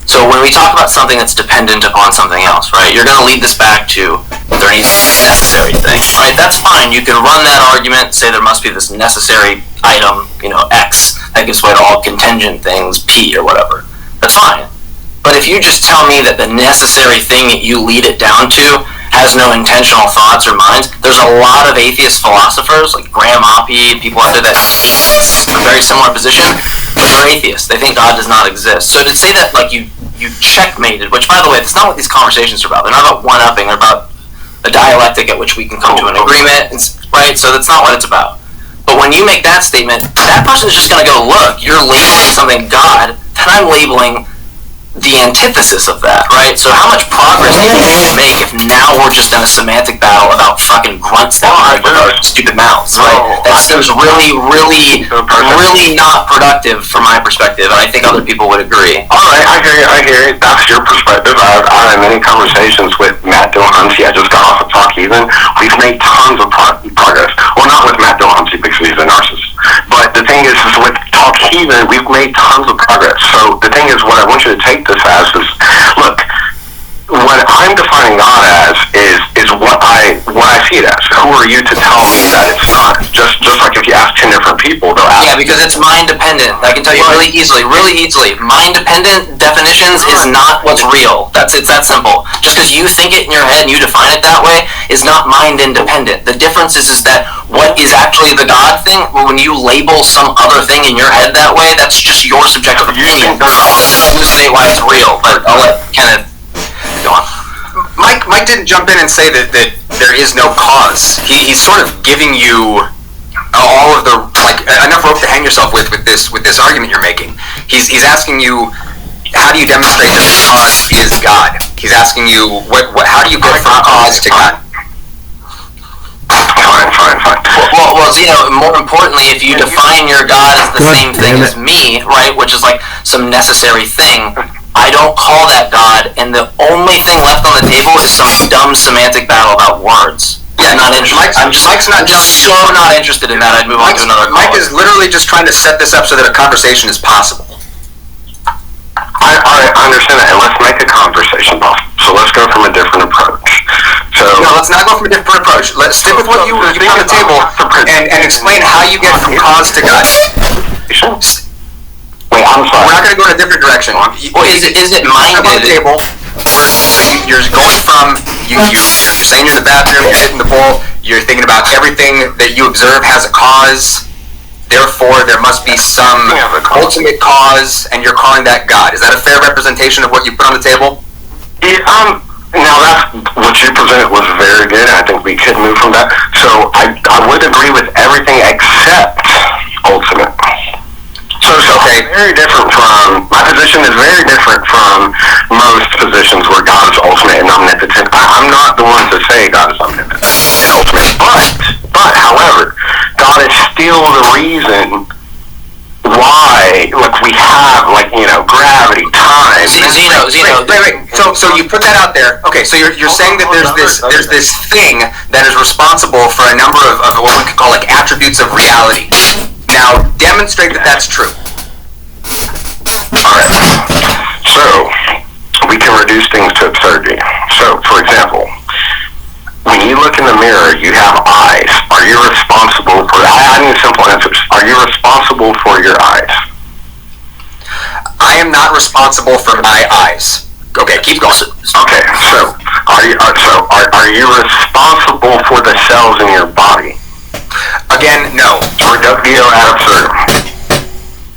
So when we talk about something that's dependent upon something else, right, you're going to lead this back to there needs to be a necessary thing, right? That's fine. You can run that argument, say there must be this necessary item, X, that gives way to all contingent things, P or whatever. That's fine. But if you just tell me that the necessary thing that you lead it down to has no intentional thoughts or minds, there's a lot of atheist philosophers, like Graham Oppie and people out there that are very similar position. They're atheists. They think God does not exist. So to say that like you checkmated, which by the way, that's not what these conversations are about. They're not about one-upping. They're about a dialectic at which we can come to an agreement, right? So that's not what it's about. But when you make that statement, that person's just going to go, look, you're labeling something God, then I'm labeling the antithesis of that, right? So how much progress do you need to make if now we're just in a semantic battle about fucking grunts that we make with our stupid mouths, right? That seems really, really, really not productive from my perspective, and I think other people would agree. Alright, I hear you. That's your perspective. I've had many conversations with Matt Dillahunty. I just got off of Talk Heathen. We've made tons of progress. Well, not with Matt Dillahunty because he's a narcissist. But the thing is with Talk Heathen, we've made tons of progress. So the thing is, what I want you to take this as is, look, what I'm defining God as is what I see it as. Who are you to tell me that it's not? Just like if you ask 10 different people, they'll ask. Yeah, because it's mind dependent. I can tell you really easily. Mind dependent definitions is not what's real. It's that simple. Just because you think it in your head and you define it that way is not mind independent. The difference is that what is actually the God thing, when you label some other thing in your head that way, that's just your subjective opinion. I'll elucidate why it's real, but I'll let Kenneth go on. Mike didn't jump in and say that there is no cause. He's sort of giving you all of the enough rope to hang yourself with this argument you're making. He's asking you, how do you demonstrate that the cause is God? He's asking you, how do you get from cause to God? Fine. Well, more importantly, if you define your God as the same thing as me, right, which is like some necessary thing, I don't call that God, and the only thing left on the table is some dumb semantic battle about words. Yeah, not interested. Mike's not interested in that. I'd move on to another call. Mike is literally just trying to set this up so that a conversation is possible. I understand that, and let's make a conversation possible. So let's go from a different approach. No, let's not go from a different approach. Let's stick with what you put on the table and explain how you get from cause to God. Wait, I'm sorry. We're not going to go in a different direction. Well, is it minded? On the table. You're going from you're saying you're in the bathroom, you're hitting the bowl, you're thinking about everything that you observe has a cause. Therefore, there must be some ultimate cause, and you're calling that God. Is that a fair representation of what you put on the table? Now that's what you presented was very good, and I think we could move from that. So I would agree with everything except ultimate. So okay, very different from my position is very different from most positions where God is ultimate and omnipotent. I'm not the one to say God is omnipotent and ultimate, but however, God is still the reason why, like, we have, like, gravity, time. Zeno. Wait. So you put that out there. Okay, so you're saying that there's this thing that is responsible for a number of what we could call like attributes of reality. Now, demonstrate that that's true. Alright. So, we can reduce things to absurdity. So, for example, when you look in the mirror, you have eyes. Are you responsible for... I need simple answers. Are you responsible for your eyes? I am not responsible for my eyes. Okay, keep going. Okay, so are you responsible for the cells in your body? Again, no. Reductio ad absurdum.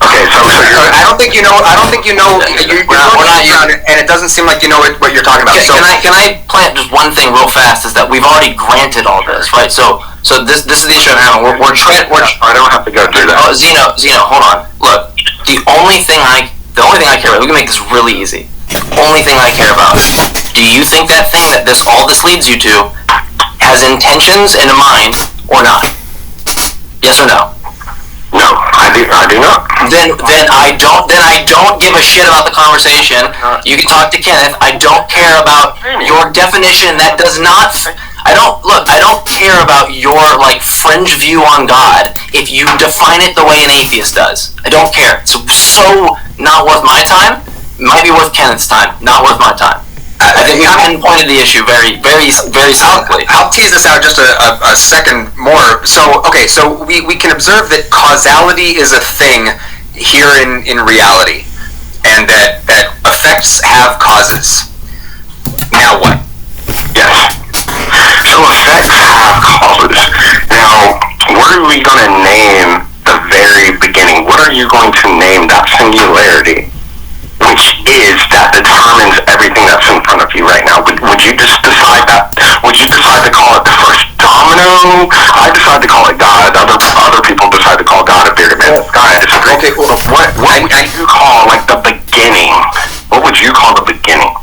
Okay, so you're... I don't think you know. You're not, and it doesn't seem like you know what you're talking about. Can I plant just one thing real fast? Is that we've already granted all this, right? So this is the issue I'm having. I don't have to go through that. Oh, Zeno, hold on. Look, the only thing I care about. We can make this really easy. The only thing I care about. Do you think that thing that all this leads you to has intentions in mind or not? Yes or no? No, I do not. Then I don't give a shit about the conversation. You can talk to Kenneth. I don't care about your definition. That does not. I don't care about your fringe view on God if you define it the way an atheist does. I don't care. It's so not worth my time. It might be worth Kenneth's time. Not worth my time. I think we pinpointed the issue very, very, very simply. I'll tease this out just a second more. So we can observe that causality is a thing here in reality, and that effects have causes. Now what? Yes. So effects have causes. Now, what are we going to name the very beginning? What are you going to name that singularity? Which is that determines everything that's in front of you right now. Would you just decide that? Would you decide to call it the first domino? I decide to call it God. Other people decide to call God a bigger man in the sky. I disagree. Okay, well, what would you call the beginning? What would you call the beginning?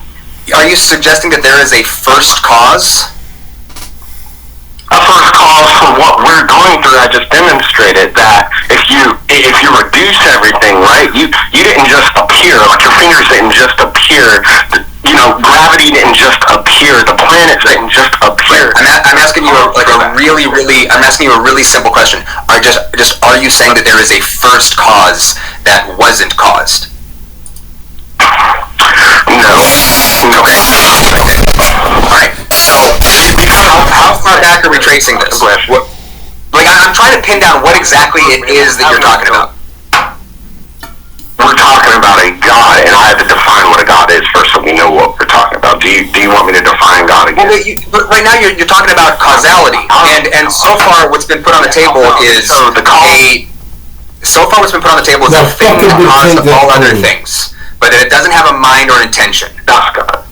Are you suggesting that there is a first cause? A first cause for what we're going through. I just demonstrated that if you reduce everything, right, you didn't just appear, your fingers didn't just appear, gravity didn't just appear, the planets didn't just appear. I'm asking you I'm asking you a really simple question. Are you saying that there is a first cause that wasn't caused? No. Okay. Alright, so how far back are we tracing this? I'm trying to pin down what exactly it is that you're talking about. We're talking about a God, and I have to define what a God is first so we know what we're talking about. Do you want me to define God again? Well, but right now you're talking about causality, and so far what's been put on the table is a thing that causes all other things, but that it doesn't have a mind or intention. That's God.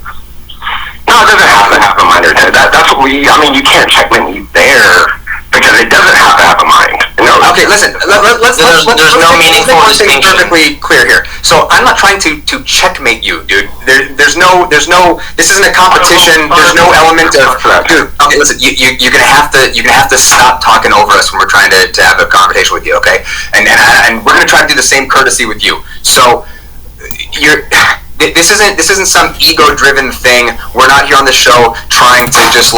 No, it doesn't have to have a mind or intention. That's what you can't checkmate me there, because it doesn't have to have a mind. No. Okay, listen. Let's no meaningful distinction. Perfectly clear here. So I'm not trying to checkmate you, dude. There's no. This isn't a competition. There's no element of. Dude, okay, listen. You're gonna have to stop talking over us when we're trying to have a conversation with you, okay? And we're gonna try to do the same courtesy with you. So This isn't some ego-driven thing. We're not here on the show trying to just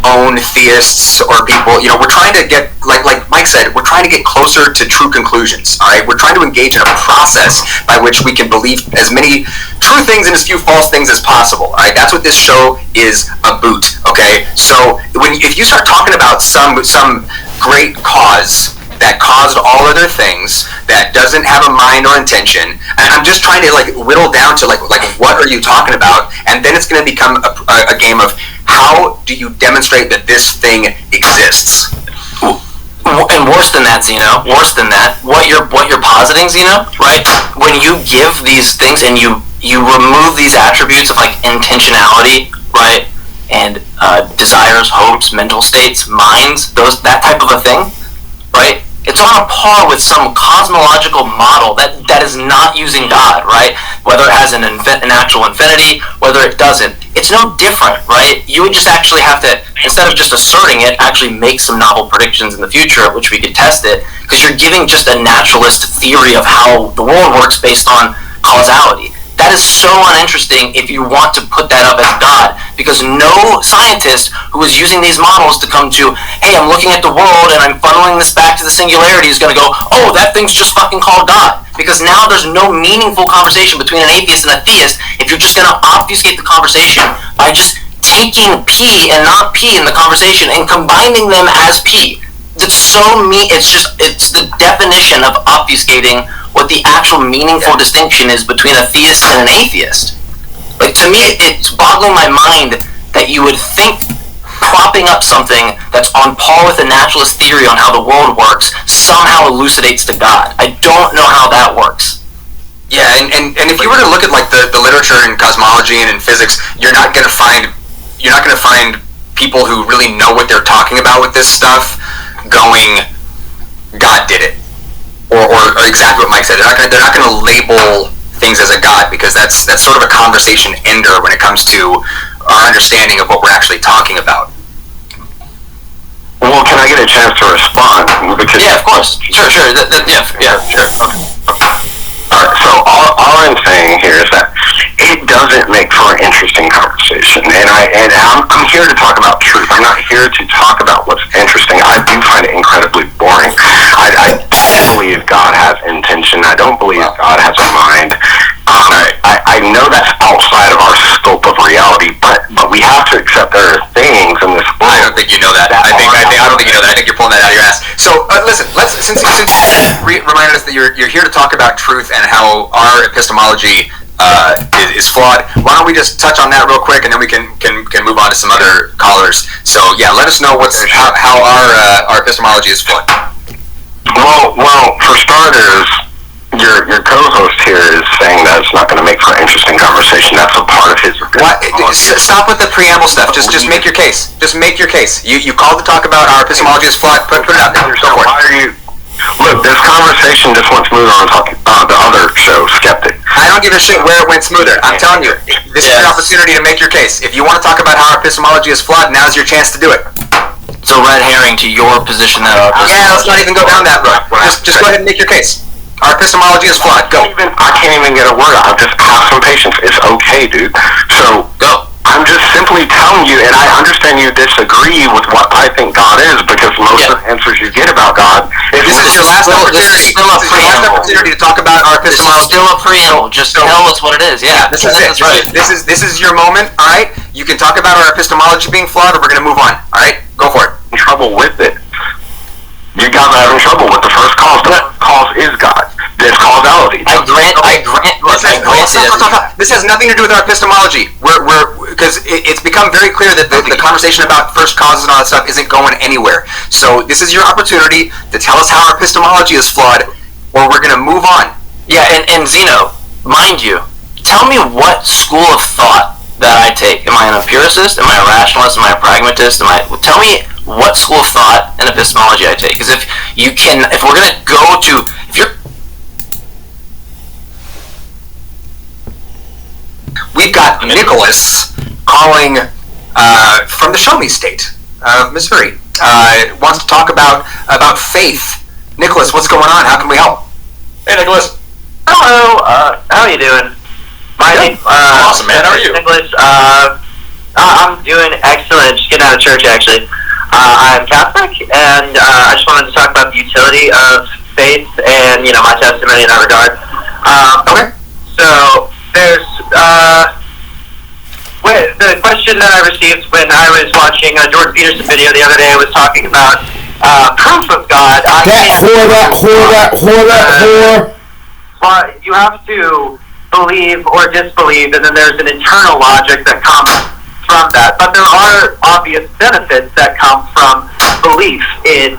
own theists or people. We're trying to get like Mike said. We're trying to get closer to true conclusions. All right, we're trying to engage in a process by which we can believe as many true things and as few false things as possible. All right, that's what this show is about. Okay, so if you start talking about some great cause that caused all other things, that doesn't have a mind or intention, and I'm just trying to whittle down to what are you talking about, and then it's going to become a game of how do you demonstrate that this thing exists. And worse than that, Zeno, what you're positing, Zeno, right? When you give these things and you remove these attributes of intentionality right? And desires, hopes, mental states, minds, that type of a thing, right? It's on a par with some cosmological model that is not using God, right? Whether it has an actual infinity, whether it doesn't, it's no different, right? You would just actually have to, instead of just asserting it, actually make some novel predictions in the future at which we could test it, because you're giving just a naturalist theory of how the world works based on causality. That is so uninteresting if you want to put that up as God, because no scientist who is using these models to come to, hey, I'm looking at the world and I'm funneling this back to the singularity is going to go, oh, that thing's just fucking called God. Because now there's no meaningful conversation between an atheist and a theist if you're just going to obfuscate the conversation by just taking P and not P in the conversation and combining them as P. It's so it's the definition of obfuscating what the actual meaningful distinction is between a theist and an atheist. Like, to me, it's boggling my mind that you would think propping up something that's on par with a naturalist theory on how the world works somehow elucidates to God. I don't know how that works. Yeah, and if you were to look at like the literature in cosmology and in physics, you're not gonna find people who really know what they're talking about with this stuff going, God did it. Or exactly what Mike said. They're not going to label things as a god, because that's sort of a conversation ender when it comes to our understanding of what we're actually talking about. Well, can I get a chance to respond? Because yeah, of course. Sure. Sure. Okay. So all I'm saying here is that it doesn't make for an interesting conversation, and I'm here to talk about truth. I'm not here to talk about what's interesting. I do find it incredibly boring. I don't believe God has intention. I don't believe God has a mind. I know that's outside of our scope of reality, but we have to accept there are things in this world. I don't think you know that. I don't think you know that. I think you're pulling that out of your ass. So listen, since you reminded us that you're here to talk about truth and how our epistemology is flawed, why don't we just touch on that real quick, and then we can move on to some other callers. So yeah, let us know how our epistemology is flawed. Well, for starters, your co-host here is saying that it's not going to make for an interesting conversation. That's a part of his. Stop with the preamble stuff. Just make your case. Just make your case. You called to talk about our epistemology is flawed. Put it out there. Go for it. Why are you? Look, this conversation just went smoother on the other show, Skeptic. I don't give a shit where it went smoother. I'm telling you, this is your opportunity to make your case. If you want to talk about how our epistemology is flawed, now's your chance to do it. So red herring to your position that our yeah, let's not even go down that road. Just go ahead and make your case. Our epistemology is flawed. Go. I can't even get a word out. Just have some patience. It's okay, dude. So go. I'm just simply telling you, and I understand you disagree with what I think God is, because most of the answers you get about God is this is your last opportunity. This is your last opportunity to talk about our epistemology. This is still a preamble. Just tell us what it is. Yeah, this is it. Right. This is your moment. All right. You can talk about our epistemology being flawed, or we're gonna move on. All right. Go for it. In trouble with it. You guys are having trouble with the first cause. The first cause is God. There's causality. I grant. This has nothing to do with our epistemology. We're because it's become very clear that the conversation about first causes and all that stuff isn't going anywhere. So this is your opportunity to tell us how our epistemology is flawed, or we're going to move on. Yeah, and Zeno, mind you, tell me what school of thought that I take. Am I an empiricist? Am I a rationalist? Am I a pragmatist? Tell me what school of thought and epistemology I take. Because if we're going to go to, we've got Nicholas calling from the Show Me State of Missouri. Wants to talk about faith. Nicholas, what's going on? How can we help? Hey, Nicholas. Hello. How are you doing? My name. Awesome, man. How are you? Nicholas. I'm doing excellent. Just getting out of church, actually. I'm Catholic, and I just wanted to talk about the utility of faith and my testimony in that regard. Okay. So there's the question that I received when I was watching a Jordan Peterson video the other day was talking about proof of God. But you have to believe or disbelieve, and then there's an internal logic that comes from that. But there are obvious benefits that come from belief in,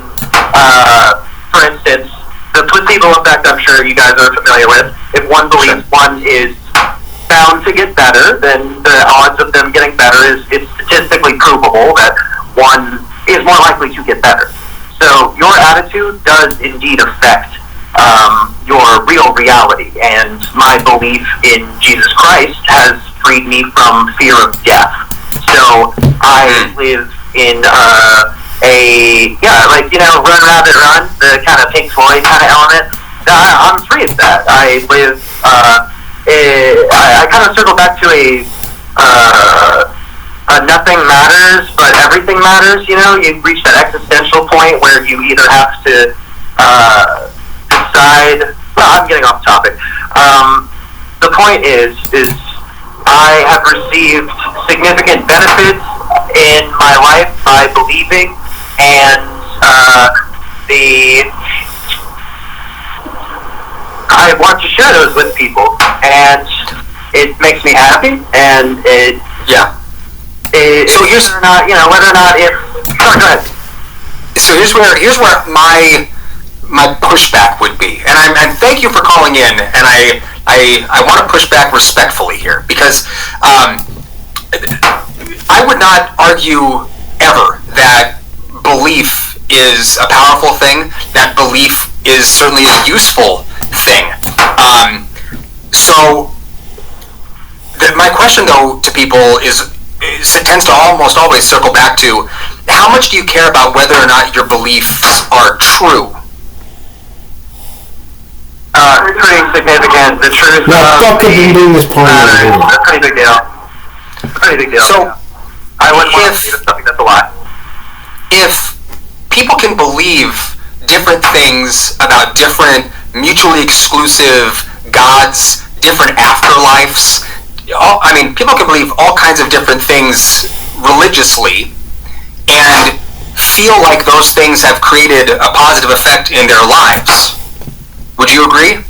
for instance, the placebo effect. I'm sure you guys are familiar with. If one believes, one is bound to get better, then the odds of them getting better it's statistically provable that one is more likely to get better. So your attitude does indeed affect your real reality, and my belief in Jesus Christ has freed me from fear of death. So I live in run rabbit run, the kind of Pink Floyd kind of element. I'm free of that. I live. I kind of circle back to a nothing matters, but everything matters. You know, you reach that existential point where you either have to decide. Well, I'm getting off topic. The point is I have received significant benefits in my life by believing, and I want to share those with people, and it makes me happy, and So here's whether or not if. Sorry, go ahead. So here's where my pushback would be, and thank you for calling in, and I want to push back respectfully here, because I would not argue ever that belief is a powerful thing, that belief is certainly a useful thing. My question though to people tends to almost always circle back to, how much do you care about whether or not your beliefs are true? Pretty significant. The truth matters. A pretty big deal. So, I wouldn't want to believe something that's a lie. If people can believe different things about different mutually exclusive gods, different afterlives, people can believe all kinds of different things religiously and feel like those things have created a positive effect in their lives. Would you agree?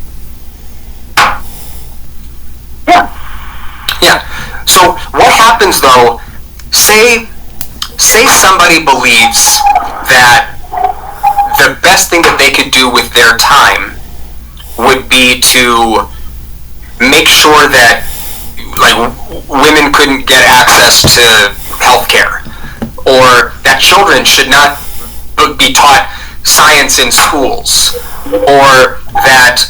Yeah. So what happens though, say somebody believes that the best thing that they could do with their time would be to make sure that women couldn't get access to health care, or that children should not be taught science in schools, or that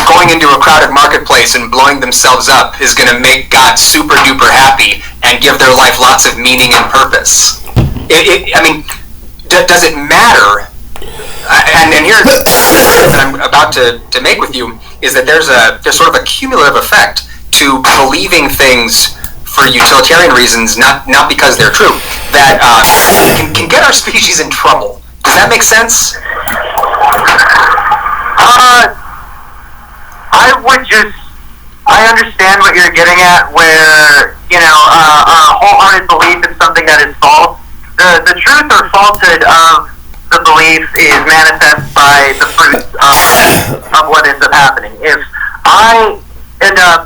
going into a crowded marketplace and blowing themselves up is going to make God super duper happy and give their life lots of meaning and purpose. Does it matter? And here's what I'm about to make with you is that there's sort of a cumulative effect to believing things for utilitarian reasons, not because they're true, that can get our species in trouble. Does that make sense? I understand what you're getting at, where, a wholehearted belief in something that is false. The truth or falsehood of the belief is manifest by the fruits of what ends up happening. If I end up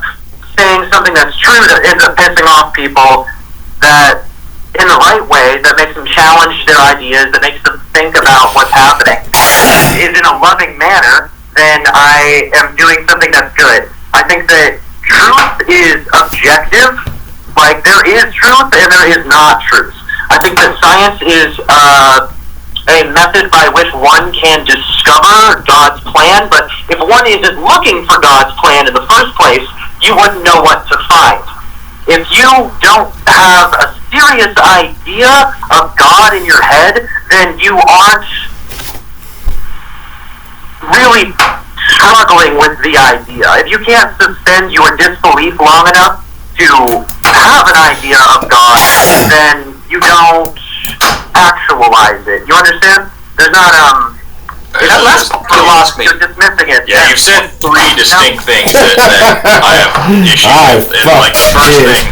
saying something that's true that ends up pissing off people, that in the right way, that makes them challenge their ideas, that makes them think about what's happening, is in a loving manner, then I am doing something that's good. I think that truth is objective. Like, there is truth and there is not truth. I think that science is a method by which one can discover God's plan, but if one isn't looking for God's plan in the first place, you wouldn't know what to find. If you don't have a serious idea of God in your head, then you aren't really struggling with the idea. If you can't suspend your disbelief long enough to have an idea of God, then you don't actualize it. You understand? There's not That last part you lost me. You're dismissing it. Yeah, you've said three distinct things that I have issues with. And like the first thing,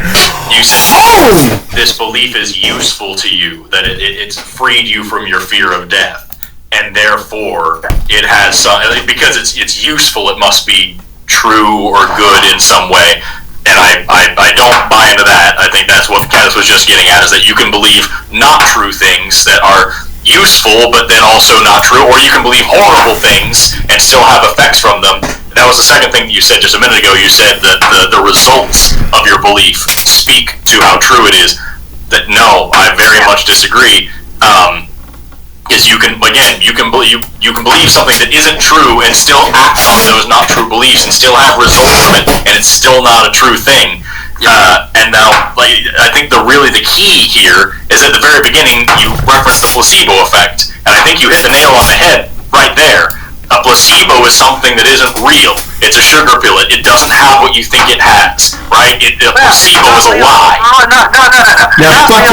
you said this belief is useful to you, that it's freed you from your fear of death, and therefore it has some, because it's useful, it must be true or good in some way. And I don't buy into that. I think that's what Kenneth was just getting at, is that you can believe not true things that are useful, but then also not true, or you can believe horrible things and still have effects from them. that was the second thing that you said just a minute ago. You said that the results of your belief speak to how true it is. That no, I very much disagree. Is you can believe something that isn't true and still act on those not true beliefs and still have results from it, and it's still not a true thing. And now, I think the key here is at the very beginning you referenced the placebo effect, and I think you hit the nail on the head right there. A placebo is something that isn't real. It's a sugar pill. It doesn't have what you think it has, right? A placebo is a lie. No. Now, fuck it, Not right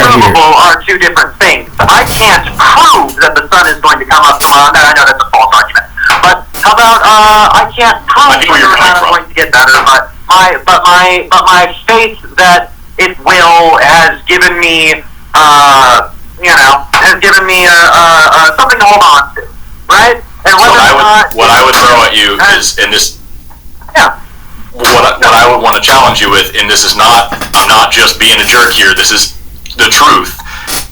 provable here. are two different things. I can't prove that the sun is going to come up tomorrow. I know that's a false argument. But how about I can't prove I think where you're coming from. going to get better, but my faith that it will has given me something to hold on to, right? And what I would throw at you is, and this, what I would want to challenge you with, and this is not, I'm not just being a jerk here, this is the truth.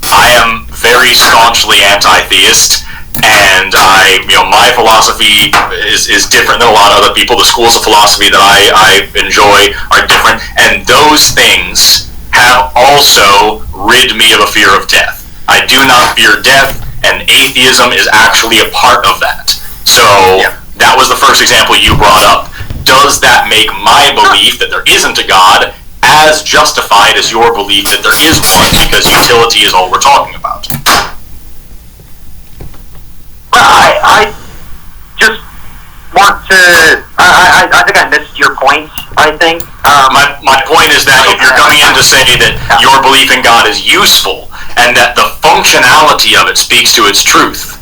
I am very staunchly anti-theist, and my philosophy is different than a lot of other people. The schools of philosophy that I enjoy are different, and those things have also rid me of a fear of death. I do not fear death, and atheism is actually a part of that. So that was the first example you brought up. Does that make my belief that there isn't a God as justified as your belief that there is one, because utility is all we're talking about? I just want to. I think I missed your point. I think. My point is that if you're coming in to say that your belief in God is useful and that the functionality of it speaks to its truth,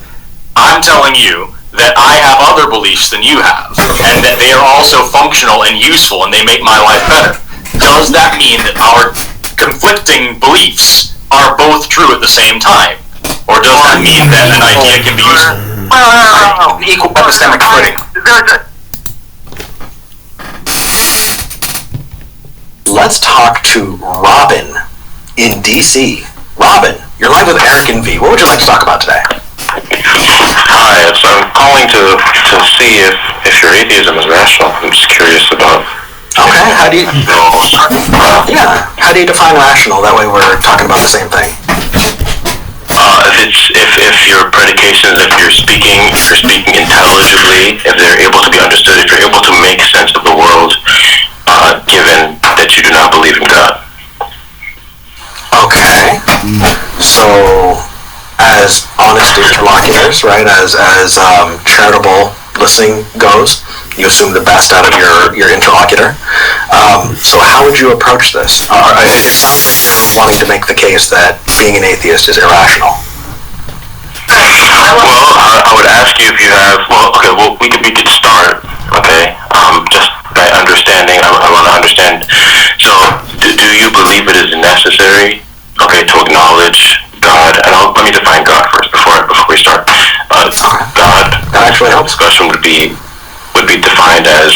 I'm telling you that I have other beliefs than you have, and that they are also functional and useful, and they make my life better. Does that mean that our conflicting beliefs are both true at the same time? Or does that mean that an idea can be useful? No. Equal epistemic footing. Let's talk to Robin in DC. Robin, you're live with Eric and V. What would you like to talk about today? Hi, so I'm calling to see if your atheism is rational. I'm just curious about. Okay, how do you define rational? That way we're talking about the same thing. If your predications, if you're speaking intelligibly, if they're able to be understood, if you're able to make sense of the world, given that you do not believe in God. Okay. So, as honest interlocutors, right, as charitable listening goes, you assume the best out of your interlocutor. So how would you approach this? Wanting to make the case that being an atheist is irrational. Well, I would ask you if you have. We could start. Okay, just by understanding. I want to understand. So, do you believe it is necessary? Okay, to acknowledge God. And let me define God first before we start. God. That actually helps. Discussion would be defined as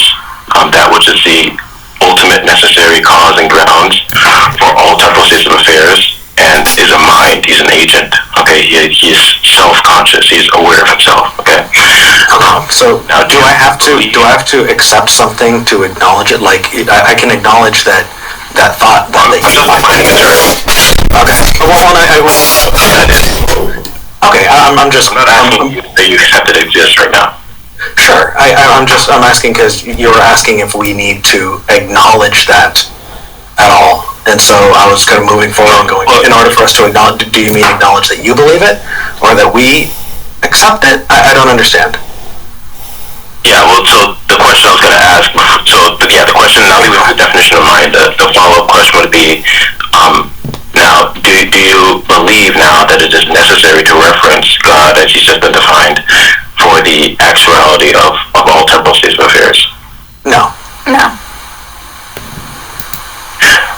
that which is the ultimate necessary cause and grounds for all temporal states of affairs, and is a mind. He's an agent. Okay, he's self-conscious. He's aware of himself. Okay. So now, do I have to accept something to acknowledge it? Like I can acknowledge that thought that they. Okay. I'm just. I'm not asking you that you accept it exists right now. Sure. I'm asking because you were asking if we need to acknowledge that at all. And so I was kind of moving forward and going, in order for us to acknowledge, do you mean acknowledge that you believe it? Or that we accept it? I don't understand. Yeah, well, so the question I was going to ask, the question, now leaving the definition of mind, the follow-up question would be, now, do you believe now that it is necessary to reference God as he's just been defined for the actuality of all temporal states of affairs? No.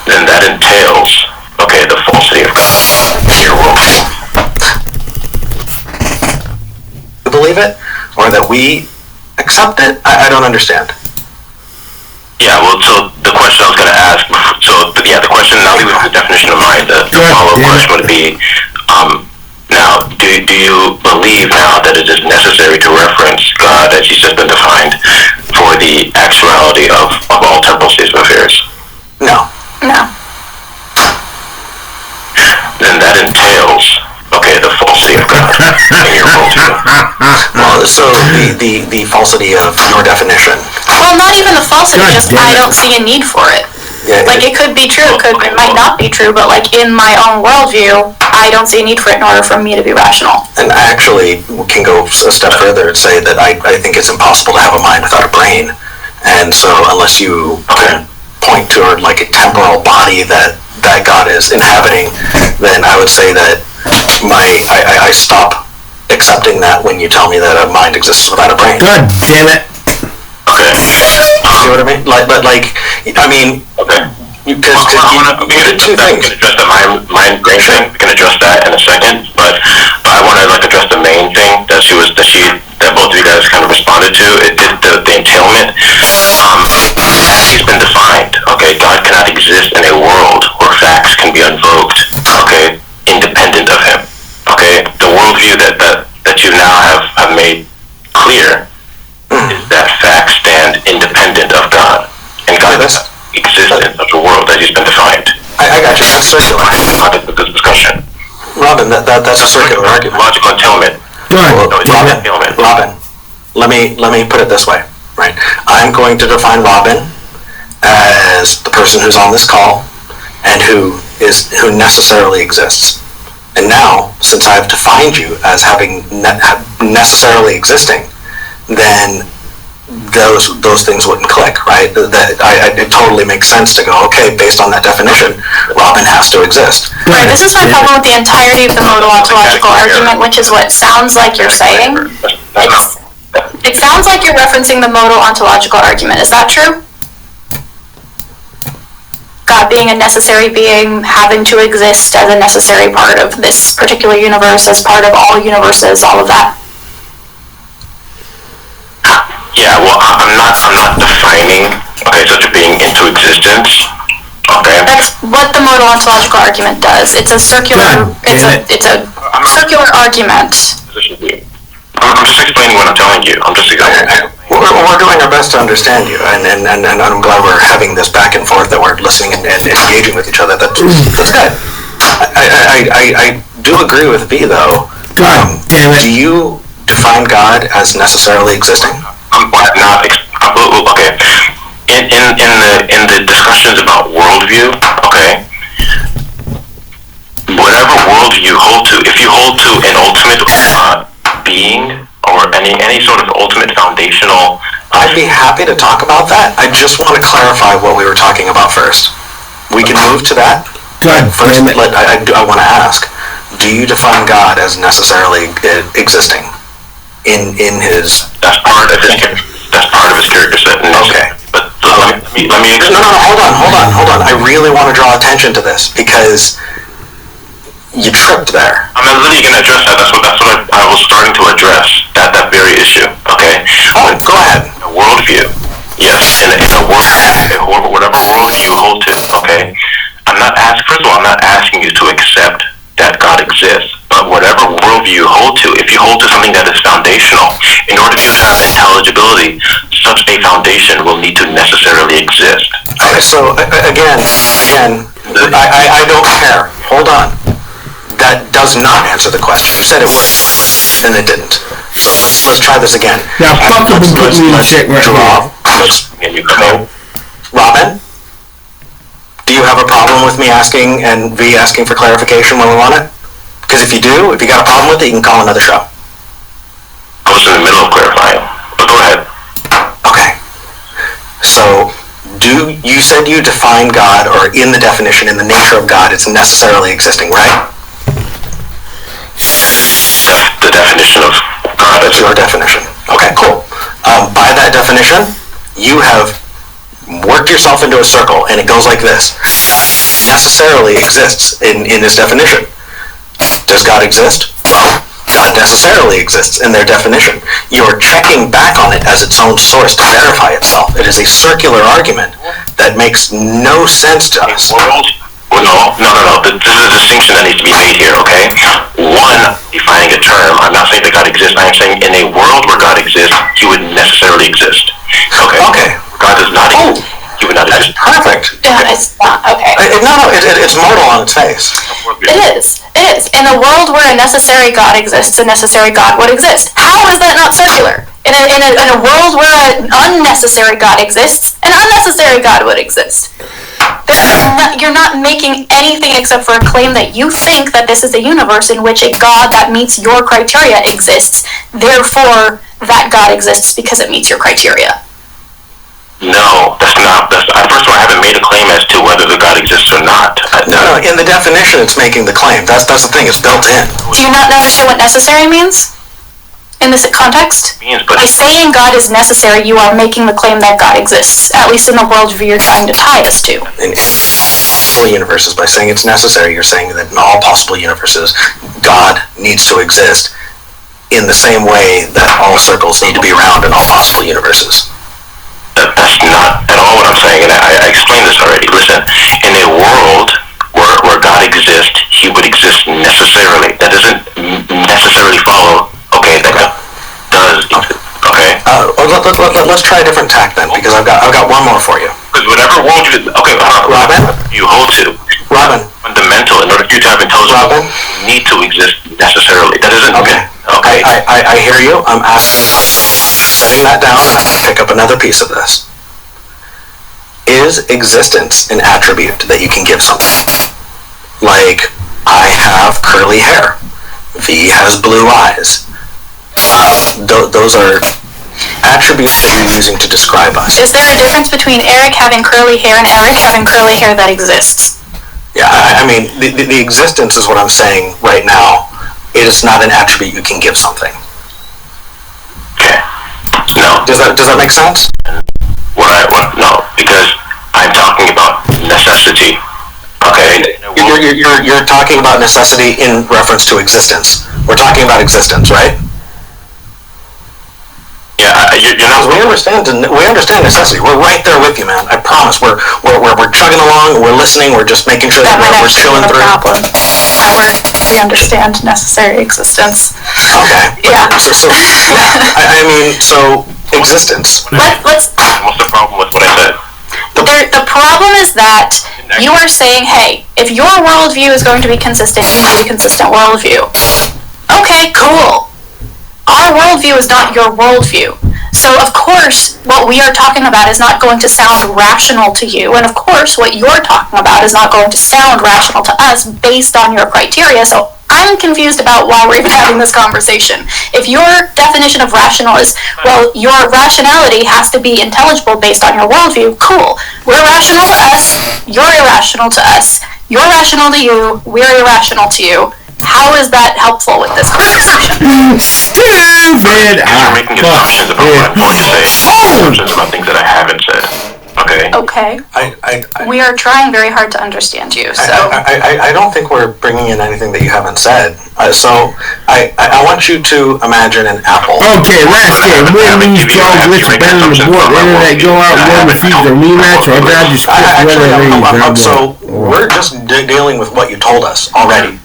Then that entails, the falsity of God in your worldview. You believe it? Or that we accept it? I don't understand. Yeah, well, so the question I was going to ask, the question, now leaving the definition of mind, the follow-up question would be, now, do you believe now that it is necessary to reference God as he's just been defined for the actuality of all temporal states of affairs? No. Then that entails, the falsity of God in your worldview. Well, so the falsity of your definition. Well, not even the falsity, just I don't see a need for it. Yeah, it could be true, it might not be true, but in my own worldview, I don't see a need for it in order for me to be rational. And I actually can go a step further and say that I think it's impossible to have a mind without a brain. And so unless you can point to a temporal body that God is inhabiting, then I would say that I stop accepting that when you tell me that a mind exists without a brain. God damn it. Okay. See what I mean? Because two things. We can address the mind brain thing. We can address that in a second, but I want to address the main thing that both of you guys kind of responded to. The entailment. As he's been defined. God cannot exist in a world where facts can be invoked. Independent of him. The worldview that you now have made clear is that facts stand independent of God, and God does exist in such a world that he's been defined. I got you. That's circular. This discussion. Robin, that's a circular argument. Logical entailment. Robin, let me put it this way, right? I'm going to define Robin as the person who's on this call and who necessarily exists. And now, since I've defined you as having necessarily existing, then those things wouldn't click, right? It totally makes sense to go, based on that definition, Robin has to exist. Right, this is my problem with the entirety of the modal ontological argument, which is what sounds like you're saying. It sounds like you're referencing the modal ontological argument. Is that true? God being a necessary being, having to exist as a necessary part of this particular universe, as part of all universes, all of that. Yeah, well, I'm not defining such a being into existence. That's what the modal ontological argument does. It's a circular. It's a circular argument. I'm just explaining what I'm telling you. We're doing our best to understand you, and I'm glad we're having this back and forth, that we're listening and engaging with each other. That's good. I do agree with B, though. God damn it. Do you define God as necessarily existing? Not absolutely. In the discussions about worldview, whatever worldview you hold to, if you hold to an ultimate being or any sort of ultimate foundational, I'd be happy to talk about that. I just want to clarify what we were talking about first. We can move to that. God first, damn it. I want to ask: do you define God as necessarily existing in his? That's part of his character set. Okay. But let me. No, hold on. I really want to draw attention to this because you tripped there. I'm literally going to address that. That's what I was starting to address. That very issue. Oh, go ahead. A worldview. Yes. In a world, whatever worldview you hold to. First of all, I'm not asking you to accept that God exists. But whatever worldview you hold to, if you hold to something that is foundational, in order to have intelligibility, such a foundation will need to necessarily exist. So again, I don't care. Hold on. That does not answer the question. You said it would, and it didn't. Let's try this again. Now, let's shit right now. Robin, do you have a problem with me asking and V asking for clarification when we want it? Because if you do, if you got a problem with it, you can call another show. I was in the middle of clarifying, but go ahead. Okay. So, you said you define God, or in the definition, in the nature of God, it's necessarily existing, right? The definition of God is your definition. Okay, cool. By that definition, you have worked yourself into a circle, and it goes like this. Necessarily exists in this definition. Does God exist? Well, God necessarily exists in their definition. You're checking back on it as its own source to verify itself. It is a circular argument that makes no sense to us. No. There's a distinction that needs to be made here, One, defining a term. I'm not saying that God exists. I'm saying in a world where God exists, he would necessarily exist. Okay. God does not exist. He would not exist. Perfect. Yeah, it's not. Okay. It's mortal on its face. It is. In a world where a necessary God exists, a necessary God would exist. How is that not circular? In a world where an unnecessary God exists, an unnecessary God would exist. You're not making anything except for a claim that you think that this is a universe in which a God that meets your criteria exists. Therefore, that God exists because it meets your criteria. No, that's not. First of all, I haven't made a claim as to whether the God exists or not. No, in the definition, it's making the claim. That's the thing. It's built in. Do you not understand what necessary means in this context? By saying God is necessary, you are making the claim that God exists, at least in the worldview you're trying to tie us to. In possible universes, by saying it's necessary, you're saying that in all possible universes, God needs to exist in the same way that all circles need to be round in all possible universes. That's not at all what I'm saying, and I explained this already. Listen, in a world where God exists, he would exist necessarily. That doesn't necessarily follow, okay, that God does exist, okay? Let's try a different tack then, because I've got one more for you. Because whatever world Robin? you hold to, Robin. fundamental, in order for you to have intelligence, Robin? you need to exist necessarily. That doesn't... Okay. I hear you. I'm setting that down, and I'm going to pick up another piece of this. Is existence an attribute that you can give something? Like, I have curly hair. V has blue eyes. Those are attributes that you're using to describe us. Is there a difference between Eric having curly hair and Eric having curly hair that exists? Yeah, I mean, the existence is what I'm saying right now. It is not an attribute you can give something. Okay. No. Does that make sense? No, because I'm talking about necessity. Okay. You're talking about necessity in reference to existence. We're talking about existence, right? Yeah, you're not. We understand necessity. We're right there with you, man. I promise. We're chugging along. We're listening. We're just making sure that we're chilling through. Problem. We understand necessary existence. Okay. Yeah. I mean, so existence. Let's. What's the problem with what I said? The problem is that you are saying, hey, if your worldview is going to be consistent, you need a consistent worldview. Okay, cool. Our worldview is not your worldview. So, of course, what we are talking about is not going to sound rational to you. And, of course, what you're talking about is not going to sound rational to us based on your criteria. So, I'm confused about why we're even having this conversation. If your definition of rational is, well, your rationality has to be intelligible based on your worldview, cool. We're rational to us, you're irrational to us. You're rational to you, we're irrational to you. How is that helpful with this conversation? Stupid! You're making assumptions about what I'm going to say. Assumptions about things that I haven't said. Okay. Okay. We are trying very hard to understand you, so... I don't think we're bringing in anything that you haven't said. So I want you to imagine an apple. Okay, last game. When you talk with the better than the board, internet go out, one refuse a rematch, or grab your script, so we're just dealing with what you told us already.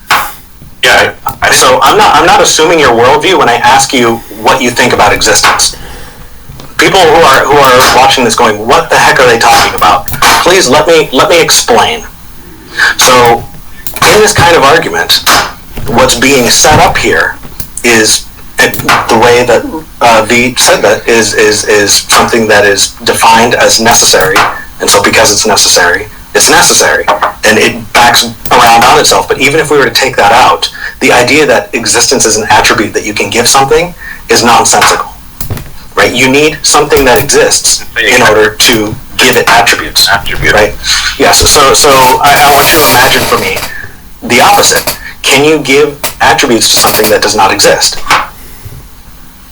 Yeah. So I'm not assuming your worldview when I ask you what you think about existence. People who are watching this going, what the heck are they talking about? Please let me explain. So in this kind of argument, what's being set up here is the way that V said that is something that is defined as necessary, and so because it's necessary, and it backs around on itself. But even if we were to take that out, the idea that existence is an attribute that you can give something is nonsensical, right? You need something that exists in order to give it attributes, right? Yes. So I want you to imagine for me the opposite. Can you give attributes to something that does not exist?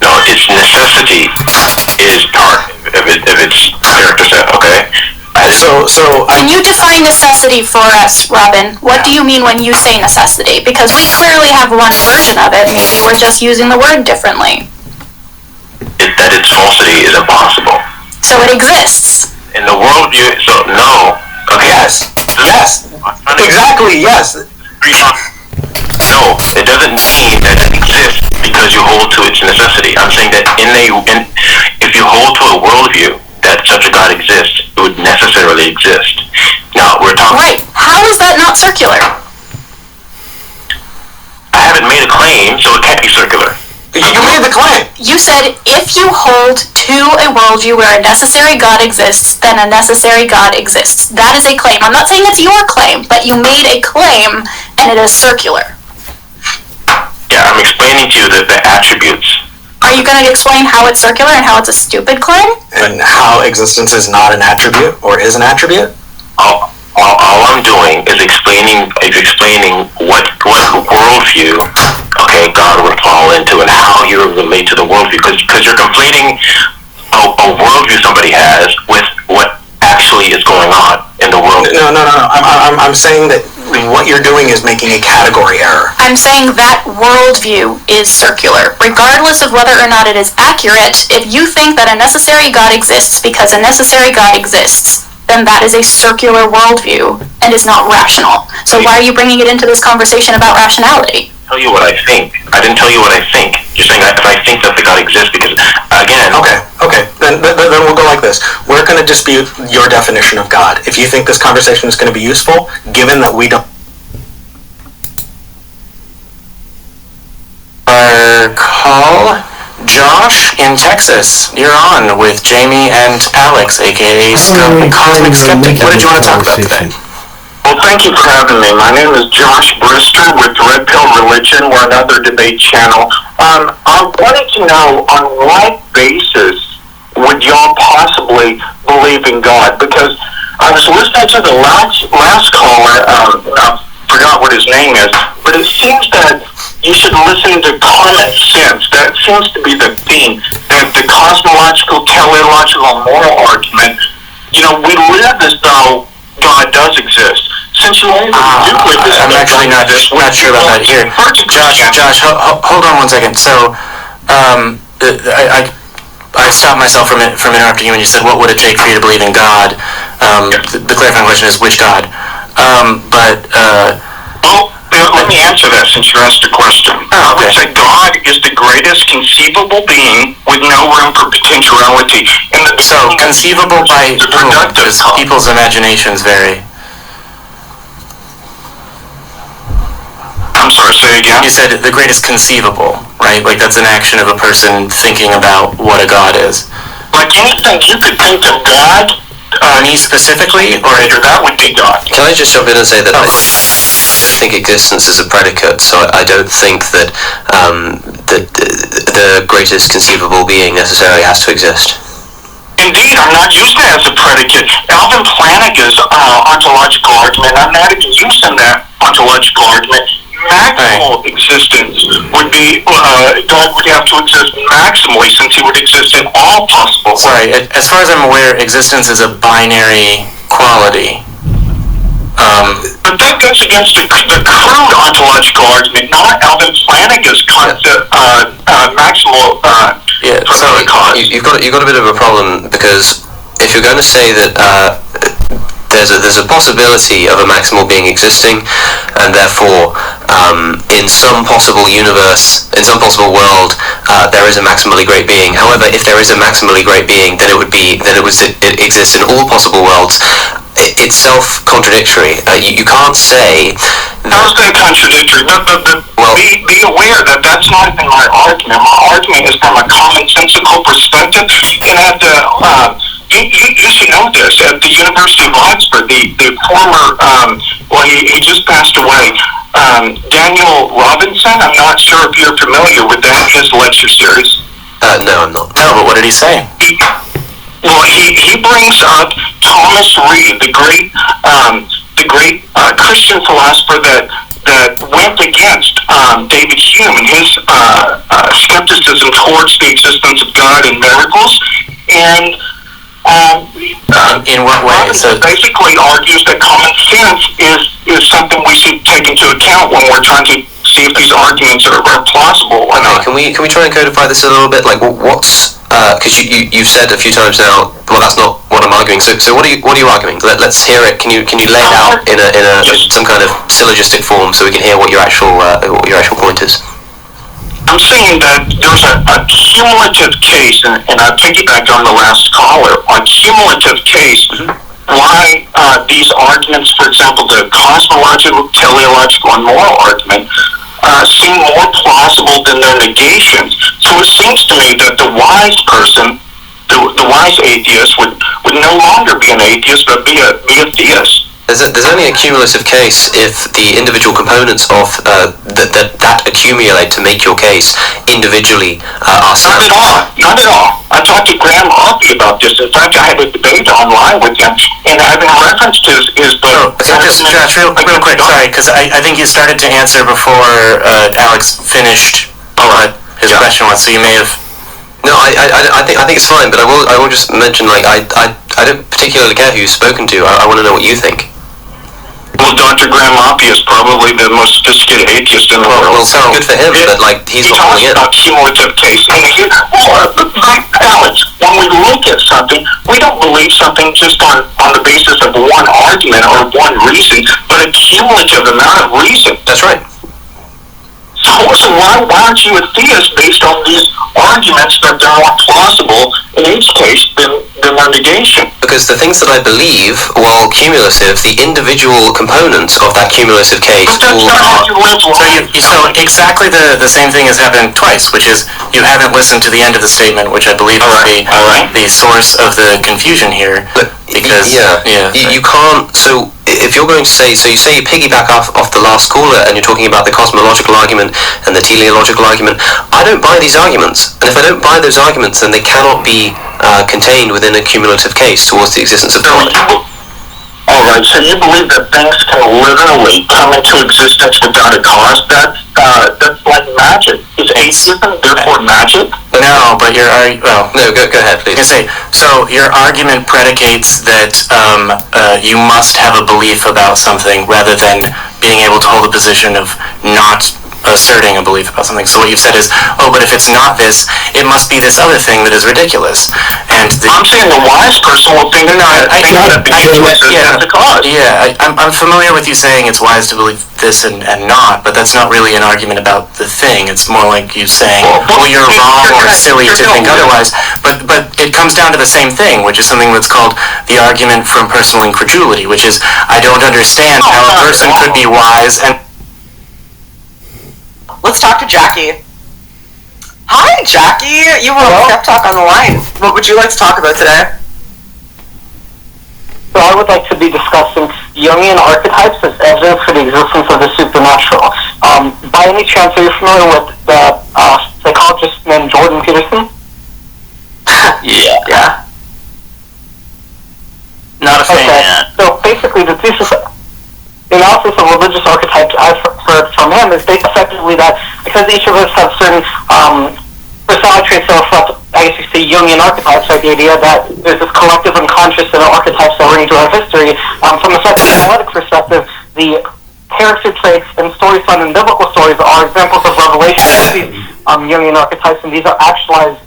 No, its necessity is part of its character set. Okay. Can you define necessity for us, Robin? What do you mean when you say necessity? Because we clearly have one version of it. Maybe we're just using the word differently. That its falsity is impossible. So it exists. In the worldview, so no. Okay. Yes. Exactly. Yes. No, it doesn't mean that it exists because you hold to its necessity. I'm saying that if you you hold to a worldview that such a God exists, it would necessarily exist. Now, we're talking... Right. How is that not circular? I haven't made a claim, so it can't be circular. You made the claim. You said if you hold to a worldview where a necessary God exists, then a necessary God exists. That is a claim. I'm not saying it's your claim, but you made a claim, and it is circular. Yeah, I'm explaining to you the attributes. Are you going to explain how it's circular and how it's a stupid claim? And how existence is not an attribute, or is an attribute? All I'm doing is explaining what worldview, okay, God would fall into, and how you relate to the worldview, because you're conflating a worldview somebody has with what actually is going on in the world. No. I'm saying that what you're doing is making a category error. I'm saying that worldview is circular. Regardless of whether or not it is accurate, if you think that a necessary God exists because a necessary God exists, then that is a circular worldview and is not rational. So why are you bringing it into this conversation about rationality? Tell you what I think. I didn't tell you what I think. You're saying that if I think that the God exists, because again. Okay. Then we'll go like this. We're going to dispute your definition of God. If you think this conversation is going to be useful, given that we don't. Call Josh in Texas. You're on with Jamie and Alex, aka Cosmic Skeptic. What did you want to talk about today? Well, thank you for having me. My name is Josh Brister with Red Pill Religion. We're another debate channel. I wanted to know on what basis would y'all possibly believe in God? Because I was listening to the last caller. I forgot what his name is, but it seems that you should listen to common sense. That seems to be the theme. That the cosmological, teleological, moral argument. You know, we live as though God does exist. Since you only I'm actually not sure about that. Here, Josh, hold on one second. So, I stopped myself from interrupting you when you said, "What would it take for you to believe in God?" The clarifying question is, which God? Let me answer that since you asked the question. I would say God is the greatest conceivable being with no room for potentiality. So, conceivable by whom? Because people's imaginations vary. I'm sorry, say again? You said the greatest conceivable, right? Like that's an action of a person thinking about what a God is. Like anything you could think of God, me specifically, or that would be God. Can I just jump in and say that I think existence is a predicate, so I don't think that the greatest conceivable being necessarily has to exist. Indeed, I'm not using it as a predicate. Alvin Flanagan's ontological argument, I'm not even using that ontological argument. Maximal existence would be, God would have to exist maximally since he would exist in all possible ways. Sorry, as far as I'm aware, existence is a binary quality. But that goes against the crude ontological argument, not Alvin Flanagan's concept, maximal so you've got a bit of a problem, because if you're going to say that there's a possibility of a maximal being existing, and therefore in some possible universe, in some possible world, there is a maximally great being. However, if there is a maximally great being, then it exists in all possible worlds. It's self-contradictory. You can't say. How's that contradictory? Be aware that that's not even my argument. My argument is from a commonsensical perspective, and at the you should know this. At the University of Oxford, the former he just passed away. Daniel Robinson. I'm not sure if you're familiar with that, his lecture series. No, I'm not. No, but what did he say? He brings up Thomas Reid, the great Christian philosopher that went against David Hume and his skepticism towards the existence of God and miracles. And in what way? So basically argues that common sense is something we should take into account when we're trying to see if these arguments are plausible or not. Can we try and codify this a little bit? Like, what's because you've said a few times now, well, that's not what I'm arguing. So what are you arguing? Let's hear it. Can you lay it out in some kind of syllogistic form so we can hear what your actual point is? I'm saying that there's a cumulative case, and I piggybacked on the last caller, on cumulative case, why these arguments, for example, the cosmological, teleological, and moral argument, seem more plausible than their negations. So it seems to me that the wise person, the wise atheist, would no longer be an atheist, but be a theist. There's only a cumulative case if the individual components of that accumulate to make your case individually are sound. Not at all. I talked to Graham Hoppy about this. In fact, I had a debate online with him, and having referenced his book. So just Josh, real quick, sorry, because I think you started to answer before Alex finished his question once, so you may have. No, I think it's fine, but I will just mention, like, I don't particularly care who you've spoken to. I want to know what you think. Well, Dr. Graham Hoppy is probably the most sophisticated atheist in the world. Well, good for him, but, like, he's not calling it. He talks about cumulative case. Alex, when we look at something, we don't believe something just on the basis of one argument or one reason, but a cumulative amount of reason. That's right. So why aren't you a theist based on these arguments that they're more plausible in each case than their negation? Because the things that I believe, while cumulative, the individual components of that cumulative case will... So exactly the same thing has happened twice, which is you haven't listened to the end of the statement, which I believe is the source of the confusion here. Because you can't. So if you're going to say, so you say you piggyback off the last caller, and you're talking about the cosmological argument and the teleological argument. I don't buy these arguments, and if I don't buy those arguments, then they cannot be contained within a cumulative case towards the existence of God. Alright, so you believe that things can literally come into existence without a cause? That's like magic. Is atheism therefore magic? No, but your no, go ahead, please. So your argument predicates that you must have a belief about something rather than being able to hold a position of not asserting a belief about something. So what you've said is, but if it's not this, it must be this other thing that is ridiculous. And I'm saying the wise person will think I'm familiar with you saying it's wise to believe this and not, but that's not really an argument about the thing. It's more like you saying, you're wrong or silly to think otherwise. But it comes down to the same thing, which is something that's called the argument from personal incredulity, which is, I don't understand how a person could be wise and... Let's talk to Jackie. Hi, Jackie. You were on Pep Talk on the line. What would you like to talk about today? So I would like to be discussing Jungian archetypes as evidence for the existence of the supernatural. By any chance, are you familiar with the psychologist named Jordan Peterson? Yeah. Not a fan yet. So basically, the thesis... The analysis of religious archetypes I've heard from him is effectively that because each of us have certain personality traits that reflect, I guess you could say, Jungian archetypes, like the idea that there's this collective unconscious and archetypes that ring into our history. From a psychoanalytic perspective, the character traits and stories found in biblical stories are examples of revelation of these Jungian archetypes, and these are actualized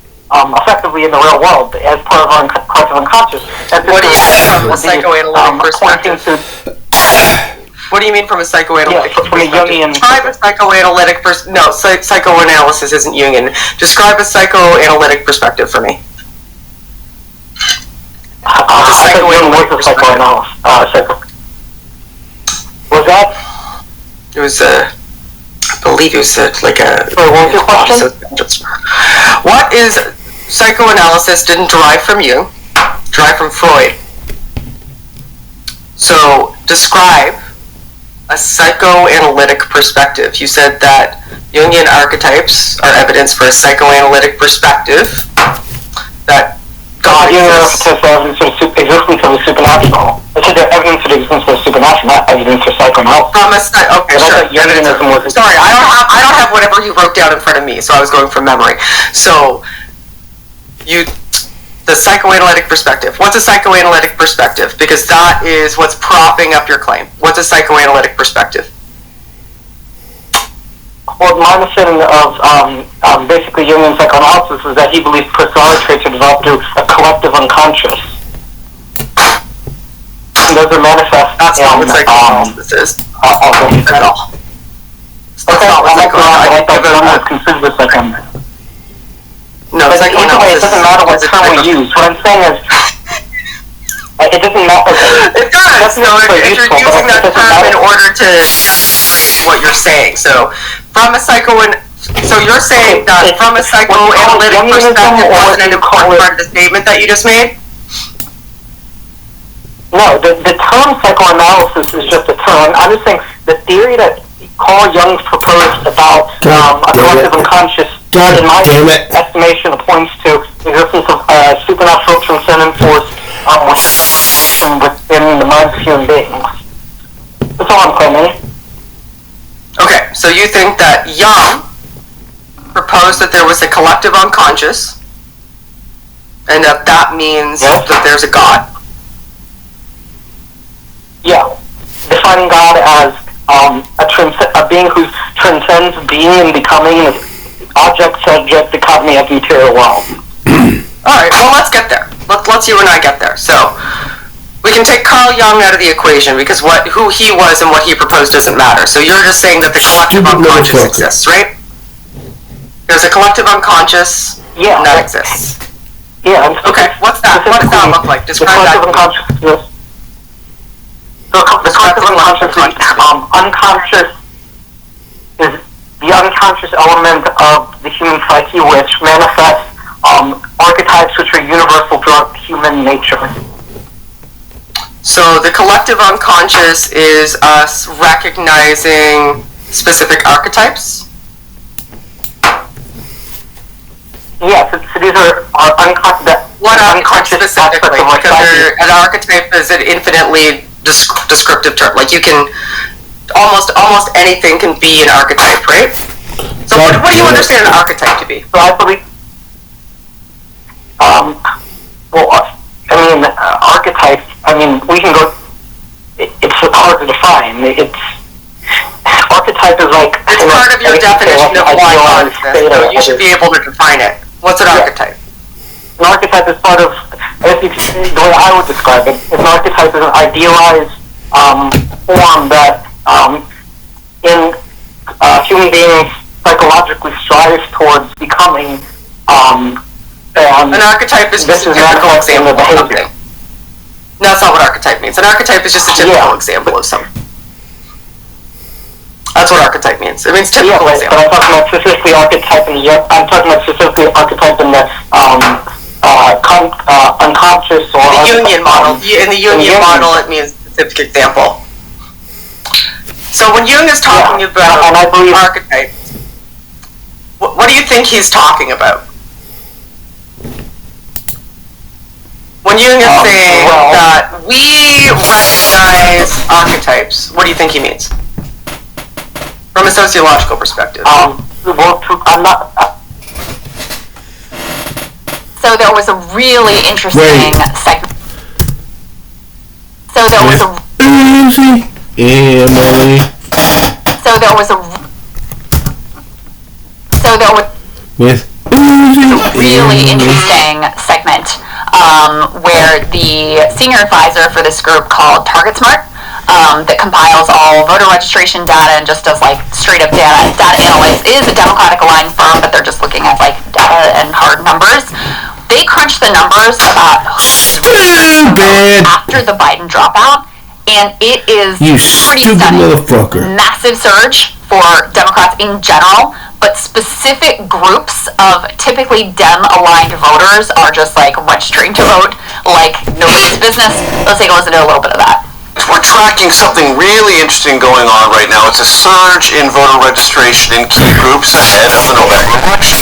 effectively in the real world as part of our collective unconscious. What do you mean from a psychoanalytic perspective? What do you mean from a psychoanalytic perspective? Describe a psychoanalytic psychoanalysis isn't Jungian. Describe a psychoanalytic perspective for me. Psychoanalytic psychoanalysis. Was that? It was I believe it was like a... What was your question? What is psychoanalysis didn't derive from you, derived from Freud. So, describe a psychoanalytic perspective. You said that Jungian archetypes are evidence for a psychoanalytic perspective that God Jungian archetypes are evidence for the existence of the supernatural. I said they're evidence for the existence of the supernatural, not evidence for psychoanalysis. Okay, sure. Sorry, I don't have whatever you wrote down in front of me, so I was going from memory. So, the psychoanalytic perspective. What's a psychoanalytic perspective? Because that is what's propping up your claim. What's a psychoanalytic perspective? Well, my understanding of basically Jungian psychoanalysis is that he believes personality traits are developed through a collective unconscious. And those are manifest. That's not what psychoanalysis is. At all. No, but either way, it doesn't matter what term we use. What I'm saying is, it doesn't matter. It does. So if you're using that term in order to explain what you're saying. So you're saying that from a psychoanalytic perspective, wasn't an important part of the statement that you just made? No, the term psychoanalysis is just a term. I'm just saying the theory that Carl Jung proposed about a collective unconscious, in my estimation, points to the existence of supernatural transcendent force within the minds of human beings. That's all I'm claiming. Okay, so you think that Jung proposed that there was a collective unconscious, and that means that there's a God? Yeah, defining God as a being who transcends being and becoming an object-subject dichotomy of the material world. Alright, well, let's get there. Let's you and I get there. So, we can take Carl Jung out of the equation because who he was and what he proposed doesn't matter. So you're just saying that the collective unconscious exists, right? There's a collective unconscious that exists. Yeah. Okay, what's that? What does that look like? Describe that. The collective unconscious is the unconscious element of the human psyche which manifests archetypes which are universal throughout human nature. So the collective unconscious is us recognizing specific archetypes? Yes, so these are unconscious. What unconscious specifically? Because an archetype is an infinitely descriptive term. Like you can almost anything can be an archetype, right? So what do you understand an archetype to be? So I believe, archetype. I mean, we can go. It's hard to define. Archetype is like. It's part of your definition of why consciousness. So you should be able to define it. What's an archetype? An archetype is part of. The way I would describe it, an archetype is an idealized form that in human beings psychologically strives towards becoming. An archetype is just a typical example of something. No, that's not what archetype means. An archetype is just a typical example of something. That's what archetype means. It means typical example. But I'm talking about specifically archetype in the. I'm talking about specifically archetype in the unconscious or the Jungian model. In the Jungian model, it means specific example. So when Jung is talking about archetypes, what do you think he's talking about? When Jung is saying that we recognize archetypes, what do you think he means? From a sociological perspective. I'm not. So there was a really interesting segment. So there was a. Emily. So there was a. So there was. With. A really interesting segment where the senior advisor for this group called Target Smart that compiles all voter registration data and just does like straight up data analytics is a Democratic aligned firm, but they're just looking at like data and hard numbers. They crunched the numbers about after the Biden dropout, and it is pretty stunning. Massive surge for Democrats in general, but specific groups of typically Dem-aligned voters are just like registering to vote like nobody's business. Let's take a listen to a little bit of that. We're tracking something really interesting going on right now. It's a surge in voter registration in key groups ahead of the November election.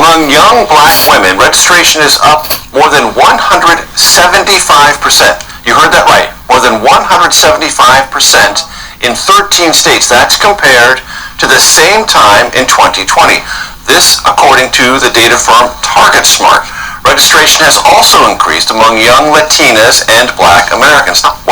Among young black women, registration is up more than 175%. You heard that right. More than 175% in 13 states. That's compared to the same time in 2020. This, according to the data firm Target Smart. Registration has also increased among young Latinas and black Americans. 175%,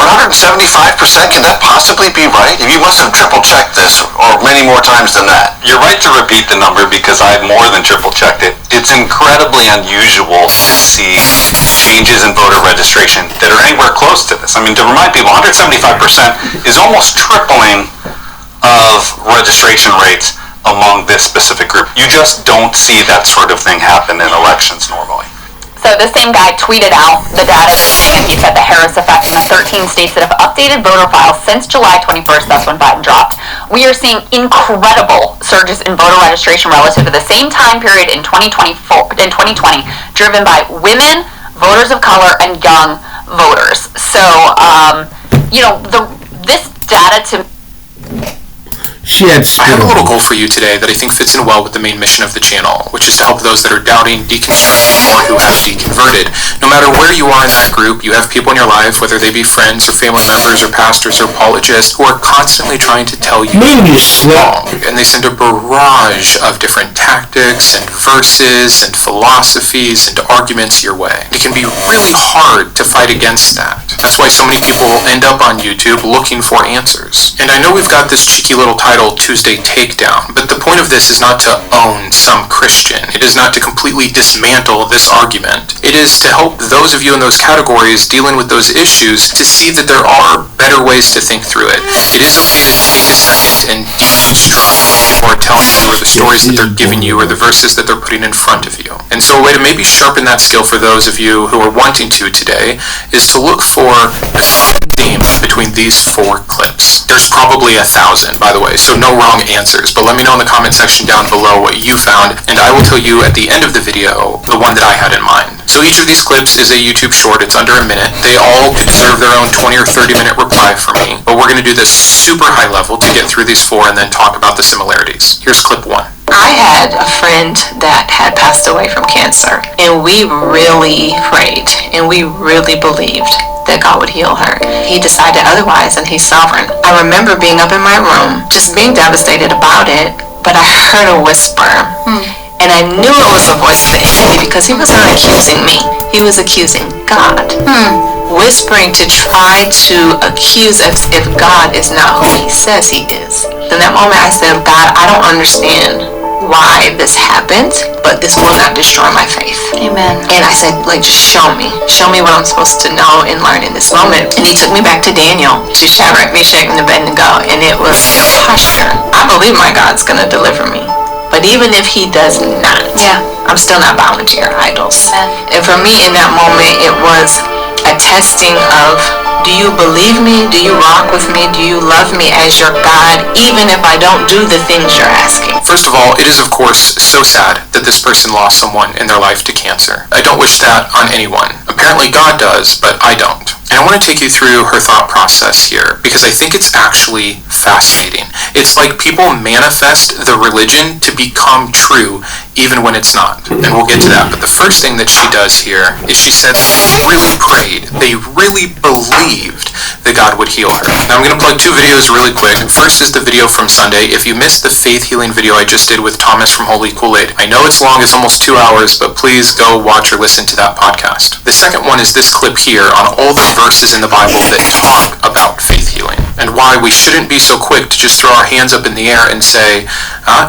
can that possibly be right? You must have triple-checked this, or many more times than that. You're right to repeat the number because I've more than triple-checked it. It's incredibly unusual to see changes in voter registration that are anywhere close to this. I mean, to remind people, 175% is almost tripling of registration rates among this specific group. You just don't see that sort of thing happen in elections normally. So the same guy tweeted out the data today, and he said the Harris effect in the 13 states that have updated voter files since July 21st, that's when Biden dropped. We are seeing incredible surges in voter registration relative to the same time period in 2020, driven by women, voters of color, and young voters. So, this data to... I have a little goal for you today that I think fits in well with the main mission of the channel, which is to help those that are doubting, deconstructing, or who have deconverted. No matter where you are in that group, you have people in your life, whether they be friends or family members or pastors or apologists, who are constantly trying to tell you wrong. And they send a barrage of different tactics and verses and philosophies and arguments your way. It can be really hard to fight against that. That's why so many people end up on YouTube looking for answers. And I know we've got this cheeky little title, Tuesday Takedown, but the point of this is not to own some Christian. It is not to completely dismantle this argument. It is to help those of you in those categories dealing with those issues to see that there are better ways to think through it. It is okay to take a second and deconstruct or telling you or the stories that they're giving you or the verses that they're putting in front of you. And so a way to maybe sharpen that skill for those of you who are wanting to today is to look for the common theme between these 4 clips. There's probably 1,000, by the way, so no wrong answers, but let me know in the comment section down below what you found, and I will tell you at the end of the video the one that I had in mind. So each of these clips is a YouTube short. It's under a minute. They all could deserve their own 20 or 30 minute reply from me, but we're going to do this super high level to get through these 4 and then talk about the similarities. Here's clip 1. I had a friend that had passed away from cancer, and we really prayed, and we really believed that God would heal her. He decided otherwise, and He's sovereign. I remember being up in my room, just being devastated about it, but I heard a whisper, and I knew it was the voice of the enemy because he was not accusing me. He was accusing God. Whispering to try to accuse us if God is not who He says He is. In that moment, I said, God, I don't understand why this happened, but this will not destroy my faith. Amen. And I said, just show me what I'm supposed to know and learn in this moment. And He took me back to Daniel, to Shadrach, Meshach, and Abednego, and it was a posture. I believe my God's gonna deliver me. But even if He does not, I'm still not bowing to your idols. And for me in that moment, it was a testing of, do you believe me? Do you rock with me? Do you love me as your God, even if I don't do the things you're asking? First of all, it is of course so sad that this person lost someone in their life to cancer. I don't wish that on anyone. Apparently God does, but I don't. And I want to take you through her thought process here, because I think it's actually fascinating. It's like people manifest the religion to become true, even when it's not. And we'll get to that. But the first thing that she does here is she said they really prayed. They really believed that God would heal her. Now I'm going to plug 2 videos really quick. First is the video from Sunday. If you missed the faith healing video I just did with Thomas from Holy Kool-Aid, I know it's long, it's almost 2 hours, but please go watch or listen to that podcast. The second one is this clip here on all the verses in the Bible that talk about faith healing, and why we shouldn't be so quick to just throw our hands up in the air and say,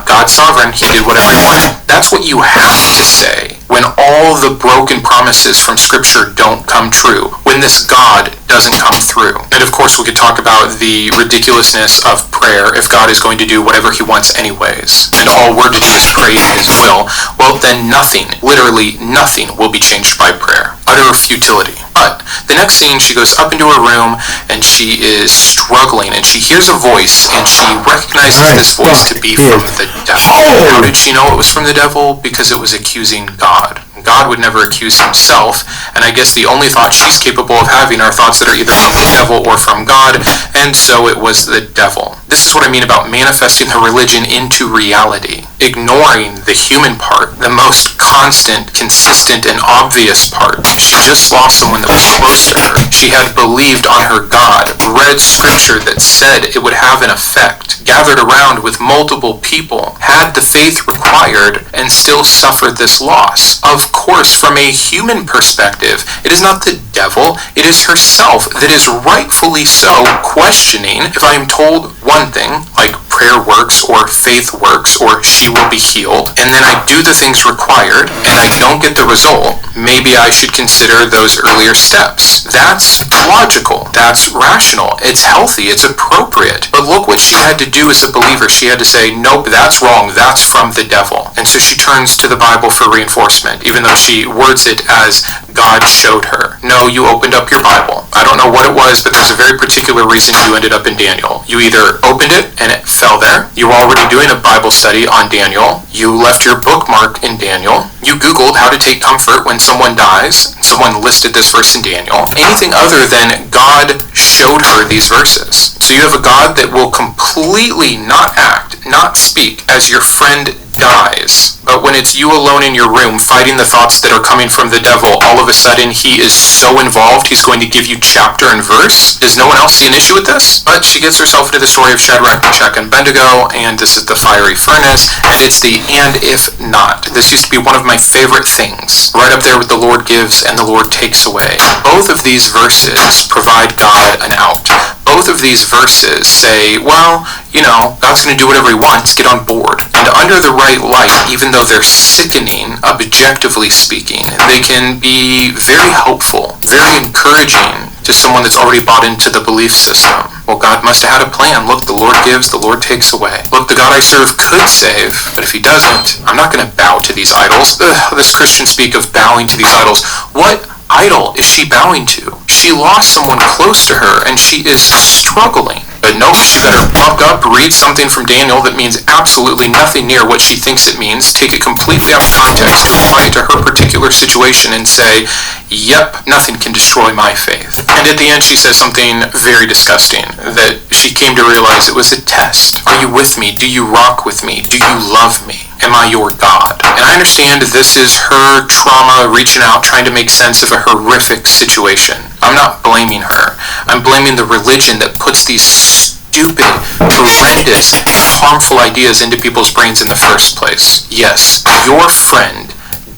God's sovereign, He did whatever He wanted. That's what you have to say when all the broken promises from Scripture don't come true, when this God doesn't come through. And of course we could talk about the ridiculousness of prayer if God is going to do whatever He wants anyways, and all we're to do is pray His will. Well, then nothing, literally nothing, will be changed by prayer. Utter futility. But the next scene, she goes up into her room and she is struggling, and she hears a voice, and she recognizes this voice to be from the devil. How did she know it was from the devil? Because it was accusing God. God would never accuse Himself, and I guess the only thoughts she's capable of having are thoughts that are either from the devil or from God, and so it was the devil. This is what I mean about manifesting her religion into reality. Ignoring the human part, the most constant, consistent, and obvious part. She just lost someone that was close to her. She had believed on her God, read Scripture that said it would have an effect, gathered around with multiple people, had the faith required, and still suffered this loss. Of course, from a human perspective, it is not the devil, it is herself that is rightfully so questioning if I am told one thing, like prayer works or faith works or she will be healed, and then I do the things required and I don't get the result, maybe I should consider those earlier steps. That's logical. That's rational. It's healthy. It's appropriate. But look what she had to do as a believer. She had to say, nope, that's wrong. That's from the devil. And so she turns to the Bible for reinforcement, even though she words it as God showed her. No, you opened up your Bible. I don't know what it was, but there's a very particular reason you ended up in Daniel. You either opened it and it fell there. You were already doing a Bible study on Daniel. You left your bookmark in Daniel. You Googled how to take comfort when someone dies. Someone listed this verse in Daniel. Anything other than God showed her these verses. So you have a God that will completely not act, not speak as your friend dies. But when it's you alone in your room fighting the thoughts that are coming from the devil, all of a sudden he is so involved he's going to give you chapter and verse. Does no one else see an issue with this? But she gets herself into the story of Shadrach, Meshach, and Abednego, and this is the fiery furnace, and it's the and if not. This used to be one of my favorite things. Right up there with the Lord gives and the Lord takes away. Both of these verses provide God an out. Both of these verses say, well, you know, God's going to do whatever he wants, get on board. And under the right light, even though they're sickening, objectively speaking, they can be very hopeful, very encouraging to someone that's already bought into the belief system. Well, God must have had a plan. Look, the Lord gives, the Lord takes away. Look, the God I serve could save, but if he doesn't, I'm not going to bow to these idols. This Christian speak of bowing to these idols. What idol is she bowing to? She lost someone close to her and she is struggling. But no, she better pump up, read something from Daniel that means absolutely nothing near what she thinks it means, take it completely out of context, apply it to her particular situation and say, yep, nothing can destroy my faith. And at the end she says something very disgusting, that she came to realize it was a test. Are you with me? Do you rock with me? Do you love me? Am I your God? And I understand this is her trauma reaching out, trying to make sense of a horrific situation. I'm not blaming her. I'm blaming the religion that puts these stupid, horrendous, harmful ideas into people's brains in the first place. Yes, your friend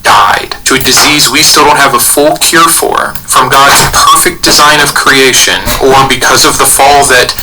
died to a disease we still don't have a full cure for, from God's perfect design of creation, or because of the fall that